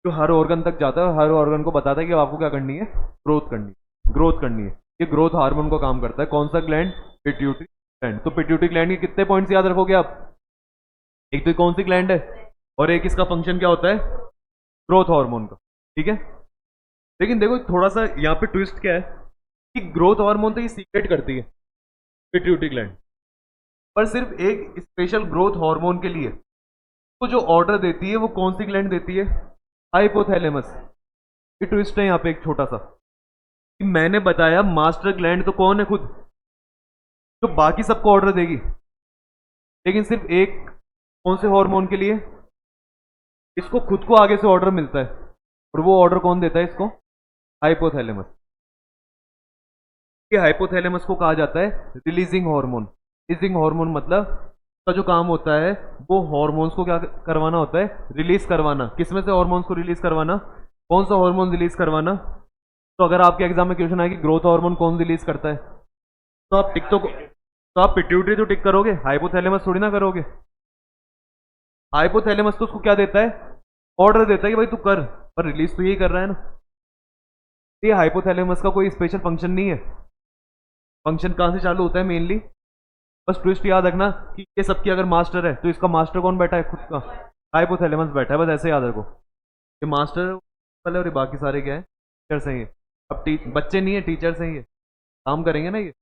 जो हर ऑर्गन तक जाता है, हर ऑर्गन को बताता है कि आपको क्या करनी है? ग्रोथ करनी है, ग्रोथ करनी है। ये ग्रोथ हार्मोन का काम करता है। कौन सा ग्लैंड? Pituitary gland. तो पिट्यूटरी ग्लैंड के कितने पॉइंट्स याद रखोगे आप? एक तो कौन सी ग्लैंड है, और एक इसका फंक्शन क्या होता है? ग्रोथ हार्मोन का। ठीक है। लेकिन देखो थोड़ा सा यहाँ पे ट्विस्ट क्या है कि ग्रोथ हार्मोन तो ये सीक्रेट करती है पिट्यूटरी ग्लैंड, पर सिर्फ एक स्पेशल ग्रोथ हार्मोन के लिए तो जो ऑर्डर देती है वो कौन सी ग्लैंड देती है? हाइपोथैलेमस। ये ट्विस्ट है यहाँ पे एक छोटा सा, कि मैंने बताया मास्टर ग्लैंड तो कौन है, खुद, जो बाकी सबको ऑर्डर देगी, लेकिन सिर्फ एक कौन से हार्मोन के लिए, इसको खुद को आगे से ऑर्डर मिलता है, और वो ऑर्डर कौन देता है इसको, हाइपोथैलेमस। ये हाइपोथैलेमस को कहा जाता है रिलीजिंग हार्मोन। रिलीजिंग हार्मोन मतलब का जो काम होता है वो हार्मोन्स को क्या करवाना होता है, रिलीज करवाना। किसमें से हार्मोन्स को रिलीज करवाना, कौन सा हार्मोन रिलीज करवाना। तो अगर आपके एग्जाम में क्वेश्चन आए कि ग्रोथ हार्मोन कौन रिलीज करता है, तो आप टिक तो आप पिट्यूटरी तो टिक करोगे, हाइपोथैलेमस थोड़ी ना करोगे। हाइपोथैलेमस तो उसको क्या देता है, ऑर्डर देता है कि भाई तू कर, पर रिलीज तो यही कर रहा है ना। ये हाइपोथैलेमस का कोई स्पेशल फंक्शन नहीं है। फंक्शन कहां से चालू होता है मेनली, बस ट्विस्ट याद रखना कि ये सबकी अगर मास्टर है तो इसका मास्टर कौन बैठा है, खुद का हाइपोथैलेमस बैठा है, बस ऐसे याद रखो। ये मास्टर है और ये बाकी सारे क्या है, टीचर्स हैं ये। अब बच्चे नहीं है, टीचर्स हैं ये, काम करेंगे ना ये।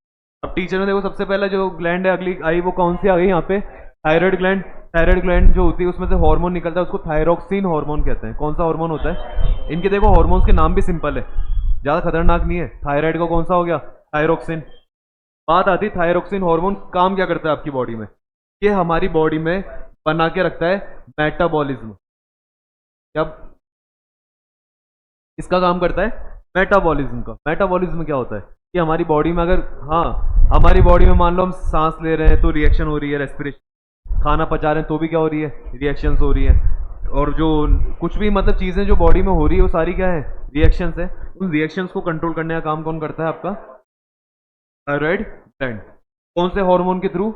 अब टीचर में देखो सबसे पहले जो ग्लैंड है अगली आई वो कौन सी आ गई यहाँ पे, थायराइड ग्लैंड। थायराइड ग्लैंड जो होती है उसमें से हार्मोन निकलता है, उसको थायरोक्सिन हार्मोन कहते हैं। कौन सा हार्मोन होता है, इनके देखो हार्मोन्स के नाम भी सिंपल है, ज्यादा खतरनाक नहीं है। थायराइड का कौन सा हो गया, थायरोक्सिन। बात आती है थायरोक्सिन हार्मोन काम क्या करता है आपकी बॉडी में, ये हमारी बॉडी में बना के रखता है मेटाबॉलिज्म। क्या इसका काम करता है, मेटाबॉलिज्म का। मेटाबॉलिज्म क्या होता है कि हमारी बॉडी में अगर, हाँ हमारी बॉडी में मान लो हम सांस ले रहे हैं तो रिएक्शन हो रही है, रेस्पिरेशन, खाना पचा रहे हैं तो भी क्या हो रही है, रिएक्शंस हो रही है। और जो कुछ भी मतलब चीजें जो बॉडी में हो रही है वो सारी क्या है, रिएक्शंस है। उन रिएक्शंस को कंट्रोल करने का काम कौन करता है, आपका थायराइड ग्लैंड। कौन से हार्मोन के थ्रू,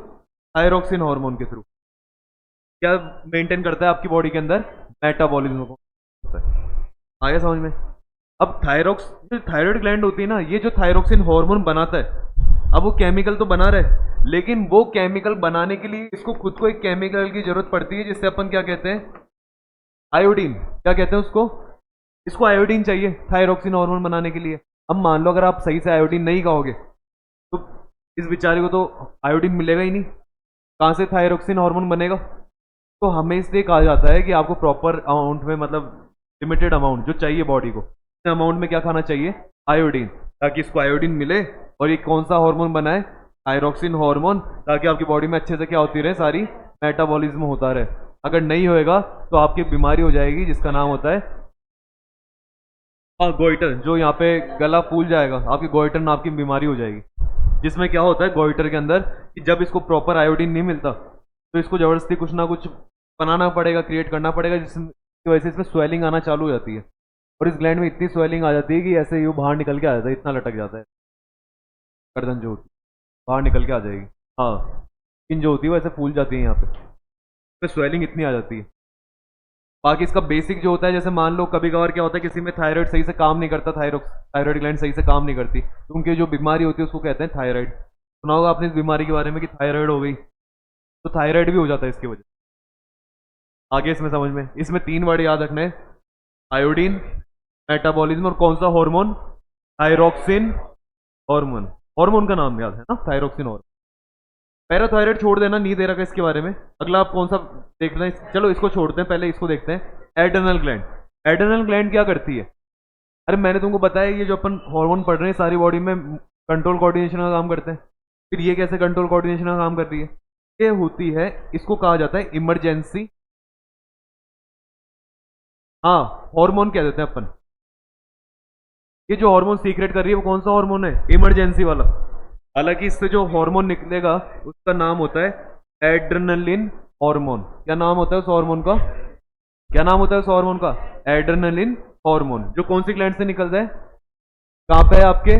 थायरोक्सिन हार्मोन के थ्रू। क्या मेंटेन करता है आपकी बॉडी के अंदर, मेटाबॉलिज्म को। आगे समझ में। अब जो थायराइड ग्लैंड होती है ना, ये जो थायरोक्सिन हार्मोन बनाता है, अब वो केमिकल तो बना रहे, लेकिन वो केमिकल बनाने के लिए इसको खुद को एक केमिकल की जरूरत पड़ती है, जिससे अपन क्या कहते हैं, आयोडीन। क्या कहते हैं उसको, इसको आयोडीन चाहिए थायरोक्सिन हार्मोन बनाने के लिए। अब मान लो अगर आप सही से आयोडीन नहीं खाओगे तो इस बेचारे को तो आयोडीन मिलेगा ही नहीं, कहाँ से थायरोक्सिन हार्मोन बनेगा। तो हमें इसलिए कहा जाता है कि आपको प्रॉपर अमाउंट में, मतलब लिमिटेड अमाउंट जो चाहिए बॉडी को, अमाउंट में क्या खाना चाहिए, आयोडीन, ताकि इसको आयोडीन मिले। और ये कौन सा हार्मोन बनाए, थायरोक्सिन हार्मोन, ताकि आपकी बॉडी में अच्छे से क्या होती रहे, सारी मेटाबॉलिज्म होता रहे। अगर नहीं होएगा तो आपकी बीमारी हो जाएगी जिसका नाम होता है गोइटर। जो यहाँ पे गला फूल जाएगा, आपकी गोइटर नाम की बीमारी हो जाएगी, जिसमें क्या होता है गोइटर के अंदर कि जब इसको प्रॉपर आयोडीन नहीं मिलता तो इसको जबरदस्ती कुछ ना कुछ बनाना पड़ेगा, क्रिएट करना पड़ेगा, जिसकी वजह से इसमें स्वेलिंग आना चालू हो जाती है। और इस ग्लैंड में इतनी स्वेलिंग आ जाती है कि ऐसे ही वो बाहर निकल के आ जाता है, इतना लटक जाता है, गर्दन जो होती है बाहर निकल के आ जाएगी। हाँ, स्किन जो होती है वो ऐसे फूल जाती है यहाँ पे स्वेलिंग इतनी आ जाती है। बाकी इसका बेसिक जो होता है, जैसे मान लो कभी कभार क्या होता है किसी में थायराइड सही से काम नहीं करता, थायराइड ग्लैंड सही से काम नहीं करती, तो उनकी जो बीमारी होती है उसको कहते हैं थायराइड। सुना होगा आपने इस बीमारी के बारे में कि थायराइड हो गई, तो थायराइड भी हो जाता है इसकी वजह। आगे इसमें समझ में, इसमें 3 वर्ड याद रखने, आयोडीन, मेटाबॉलिज्म और कौन सा हार्मोन, थायरोक्सिन हार्मोन। हार्मोन का नाम याद है ना, थायरोक्सिन हार्मोन। पैराथायराइड छोड़ देना, नहीं दे रखा इसके बारे में। अगला आप कौन सा देखना है, चलो इसको छोड़ते हैं, पहले इसको देखते हैं, एड्रेनल ग्लैंड। एड्रेनल ग्लैंड क्या करती है, अरे मैंने तुमको बताया ये जो अपन हार्मोन पढ़ रहे हैं सारी बॉडी में कंट्रोल कोऑर्डिनेशन का काम करते हैं। फिर ये कैसे कंट्रोल कोऑर्डिनेशन का काम करती है, ये होती है, इसको कहा जाता है इमरजेंसी, हाँ हार्मोन कह देते हैं अपन। ये जो हार्मोन सीक्रेट कर रही है वो कौन सा हार्मोन है, इमरजेंसी वाला। हालांकि इससे जो हार्मोन निकलेगा उसका नाम होता है एड्रेनलिन हार्मोन। क्या नाम होता है उस हार्मोन का, क्या नाम होता है उस हार्मोन का, एड्रेनलिन हार्मोन। जो कौन सी ग्लैंड से निकलता है, कहां पे है आपके,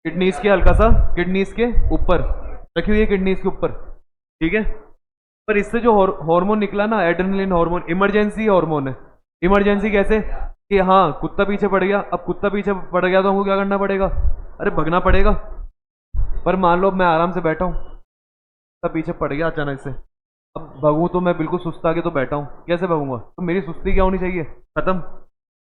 किडनीज के, हल्का सा किडनीज के ऊपर रखी हुई है, किडनीज के ऊपर, ठीक है। पर इससे जो हार्मोन निकला ना, एड्रेनलिन हार्मोन, इमरजेंसी हार्मोन है। इमरजेंसी कैसे कि हाँ कुत्ता पीछे पड़ गया, अब कुत्ता पीछे पड़ गया तो हमको क्या करना पड़ेगा, अरे भगना पड़ेगा। पर मान लो मैं आराम से बैठा हूँ, कुत्ता पीछे पड़ गया अचानक से, अब भगूं तो मैं बिल्कुल सुस्त आके तो बैठा हूँ, कैसे भगूंगा, तो मेरी सुस्ती क्या होनी चाहिए, खत्म।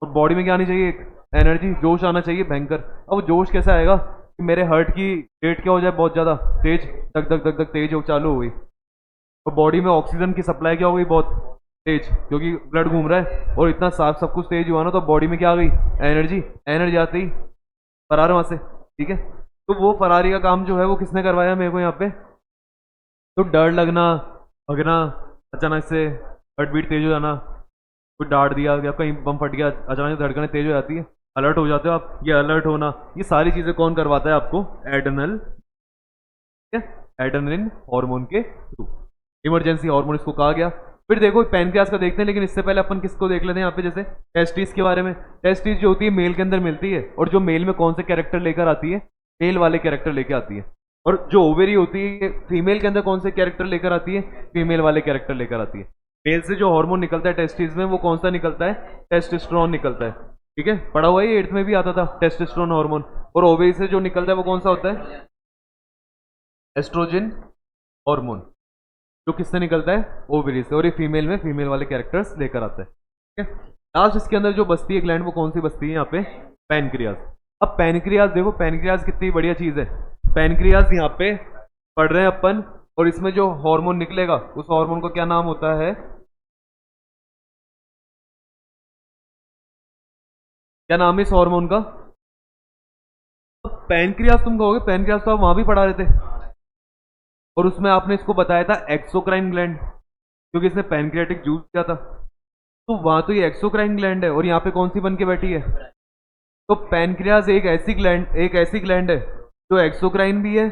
और बॉडी में क्या आनी चाहिए, एक एनर्जी, जोश आना चाहिए भयंकर। अब वो जोश कैसे आएगा कि मेरे हार्ट की रेट क्या हो जाए, बहुत ज़्यादा तेज, धक धक धक धक तेज हो चालू हो गई, और बॉडी में ऑक्सीजन की सप्लाई क्या हो गई, बहुत तेज, क्योंकि ब्लड घूम रहा है और इतना साफ सब कुछ तेज हुआ ना, तो बॉडी में क्या आ गई, एनर्जी। एनर्जी आती ही फरार वहां से, ठीक है। तो वो फरारी का काम जो है वो किसने करवाया मेरे को यहाँ पे, तो डर लगना, भगना, अचानक से हार्ट बीट तेज हो जाना, कुछ डांट दिया या कहीं बम फट गया, अचानक से धड़कनें तेज हो जाती है, अलर्ट हो जाते हो आप, ये अलर्ट होना, ये सारी चीजें कौन करवाता है आपको, एड्रेनल, ठीक है, एड्रेनलिन हार्मोन के थ्रू, इमरजेंसी हार्मोन इसको कहा गया। फिर देखो पैनक्रियास का देखते हैं, लेकिन इससे पहले अपन किसको देख लेते हैं यहाँ पे, जैसे टेस्टिस के बारे में। टेस्टिस जो होती है मेल के अंदर मिलती है, और जो मेल में कौन से कैरेक्टर लेकर आती है, मेल वाले कैरेक्टर लेकर आती है। और जो ओवेरी होती है फीमेल के अंदर कौन से कैरेक्टर लेकर आती है, फीमेल वाले कैरेक्टर लेकर आती है। मेल से जो हार्मोन निकलता है टेस्टिस में, वो कौन सा निकलता है, टेस्टोस्टेरोन निकलता है, ठीक है, पढ़ा हुआ है, 8th में भी आता था टेस्टोस्टेरोन हार्मोन। और ओवेरी से जो निकलता है वो कौन सा होता है, एस्ट्रोजन हार्मोन, जो किससे निकलता है, ओवरी से, और ये फीमेल में फीमेल वाले कैरेक्टर्स लेकर आता है, ठीक है। लास्ट इसके अंदर जो बसती है ग्लैंड, वो कौन सी बसती है यहाँ पे, पैनक्रियाज। अब पैनक्रियाज देखो, पैनक्रियाज कितनी बढ़िया चीज है। पैनक्रियाज यहाँ पे पढ़ रहे हैं अपन, और इसमें जो हार्मोन निकलेगा उस हार्मोन का क्या नाम होता है, क्या नाम है इस हार्मोन का, पैनक्रियाज। तुम कहोगे पैनक्रियाज तो आप वहां भी पढ़ा रहे थे, और उसमें आपने इसको बताया था एक्सोक्राइन ग्लैंड, क्योंकि इसने पैनक्रियाटिक जूस किया था। तो वहां तो ये एक्सोक्राइन ग्लैंड है, और यहाँ पे कौन सी बन के बैठी है, तो पैनक्रियाज एक ऐसी ग्लैंड है जो एक्सोक्राइन भी है,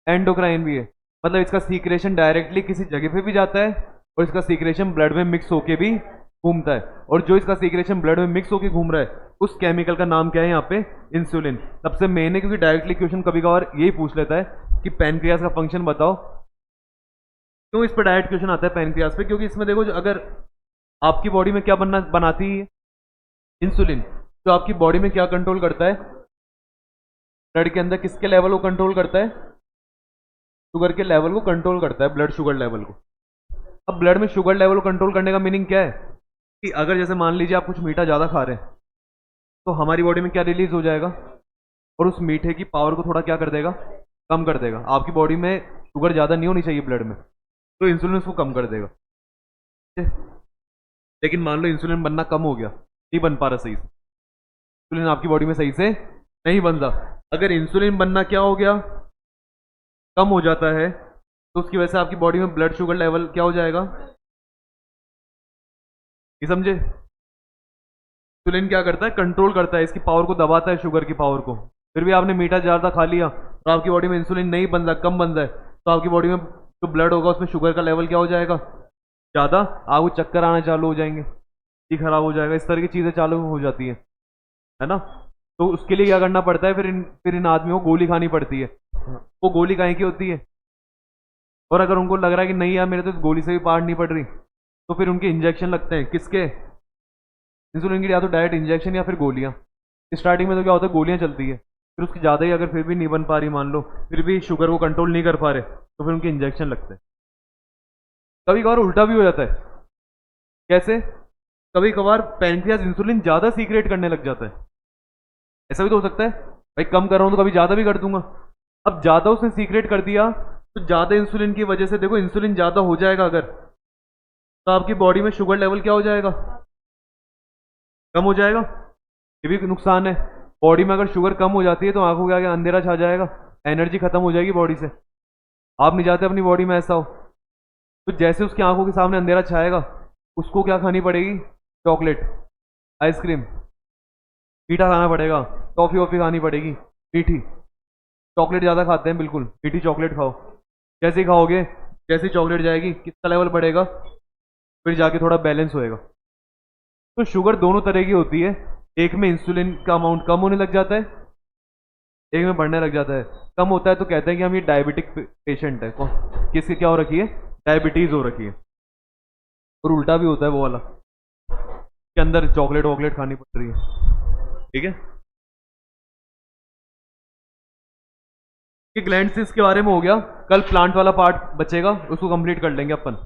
एंडोक्राइन भी है। मतलब इसका सीक्रेशन डायरेक्टली किसी जगह पे भी जाता है, और इसका सीक्रेशन ब्लड में मिक्स होके भी घूमता है। और जो इसका सीक्रेशन ब्लड में मिक्स होके घूम रहा है, उस केमिकल का नाम क्या है यहाँ पे, इंसुलिन। सबसे मेन है, क्योंकि डायरेक्टली क्वेश्चन कभी कभार यही पूछ लेता है कि पैनक्रियाज का फंक्शन बताओ। क्यों इस पर डायरेक्ट क्वेश्चन आता है पैनक्रियाज पे, क्योंकि इसमें देखो अगर आपकी बॉडी में क्या बनाती है, इंसुलिन, तो आपकी बॉडी में क्या कंट्रोल करता है, ब्लड के अंदर किसके लेवल को कंट्रोल करता है, शुगर के लेवल को कंट्रोल करता है, ब्लड शुगर लेवल को। अब ब्लड में शुगर लेवल को कंट्रोल करने का मीनिंग क्या है, कि अगर जैसे मान लीजिए आप कुछ मीठा ज़्यादा खा रहे हैं, तो हमारी बॉडी में क्या रिलीज हो जाएगा, और उस मीठे की पावर को थोड़ा क्या कर देगा, कम कर देगा। आपकी बॉडी में शुगर ज़्यादा नहीं होनी चाहिए ब्लड में, तो इंसुलिन उसको कम कर देगा, ठीक है? लेकिन मान लो इंसुलिन बनना कम हो गया, नहीं बन पा रहा सही से, इंसुलिन आपकी बॉडी में सही से नहीं बन रहा। अगर इंसुलिन बनना क्या हो गया, कम हो जाता है, तो उसकी वजह से आपकी बॉडी में ब्लड शुगर लेवल क्या हो जाएगा, ये समझे। इंसुलिन क्या करता है, कंट्रोल करता है, इसकी पावर को दबाता है, शुगर की पावर को। फिर भी आपने मीठा ज़्यादा खा लिया, तो आपकी बॉडी में इंसुलिन नहीं बन रहा, कम बन रहा है, तो आपकी बॉडी में जो ब्लड होगा उसमें शुगर का लेवल क्या हो जाएगा, ज़्यादा। आपको चक्कर आना चालू हो जाएंगे, ये खराब हो जाएगा, इस तरह की चीज़ें चालू हो जाती है ना। तो उसके लिए क्या करना पड़ता है, फिर इन आदमियों को गोली खानी पड़ती है। वो गोली काहे की होती है, और अगर उनको लग रहा है कि नहीं यार मेरे तो इस गोली से भी पार नहीं पड़ रही, तो फिर उनके इंजेक्शन लगते हैं, किसके, इंसुलिन के, या तो डायरेक्ट इंजेक्शन या फिर गोलियां। स्टार्टिंग में तो क्या होता है, गोलियां चलती है, फिर उसकी ज़्यादा ही अगर फिर भी नहीं बन पा रही, मान लो फिर भी शुगर को कंट्रोल नहीं कर पा रहे, तो फिर उनके इंजेक्शन लगते हैं। कभी कभार उल्टा भी हो जाता है, कैसे, कभी कभार पैनक्रियाज इंसुलिन ज़्यादा सीक्रेट करने लग जाता है, ऐसा भी तो हो सकता है, भाई कम कर रहा हूँ तो कभी ज़्यादा भी कर दूंगा। अब ज़्यादा उसने सीक्रेट कर दिया, तो ज़्यादा इंसुलिन की वजह से देखो, इंसुलिन ज़्यादा हो जाएगा अगर, तो आपकी बॉडी में शुगर लेवल क्या हो जाएगा, कम हो जाएगा। ये भी नुकसान है, बॉडी में अगर शुगर कम हो जाती है तो आंखों के आगे अंधेरा छा जाएगा, एनर्जी खत्म हो जाएगी बॉडी से। आप नहीं चाहते अपनी बॉडी में ऐसा हो, तो जैसे उसकी आंखों के सामने अंधेरा छाएगा, उसको क्या खानी पड़ेगी, चॉकलेट, आइसक्रीम, मीठा खाना पड़ेगा, टॉफी वॉफी खानी पड़ेगी मीठी। चॉकलेट ज़्यादा खाते हैं, बिल्कुल मीठी चॉकलेट खाओ, जैसे ही खाओगे, जैसे ही चॉकलेट जाएगी, किसका लेवल बढ़ेगा, फिर जाके थोड़ा बैलेंस होएगा। तो शुगर दोनों तरह की होती है, एक में इंसुलिन का अमाउंट कम होने लग जाता है, एक में बढ़ने लग जाता है। कम होता है तो कहते हैं कि हम ये डायबिटिक पेशेंट है, किसकी क्या हो रखी है, डायबिटीज हो रखी है। और उल्टा भी होता है वो वाला, के अंदर चॉकलेट वॉकलेट खानी पड़ रही है, ठीक है। कि ग्लैंड के बारे में हो गया, कल प्लांट वाला पार्ट बचेगा, उसको कंप्लीट कर लेंगे अपन।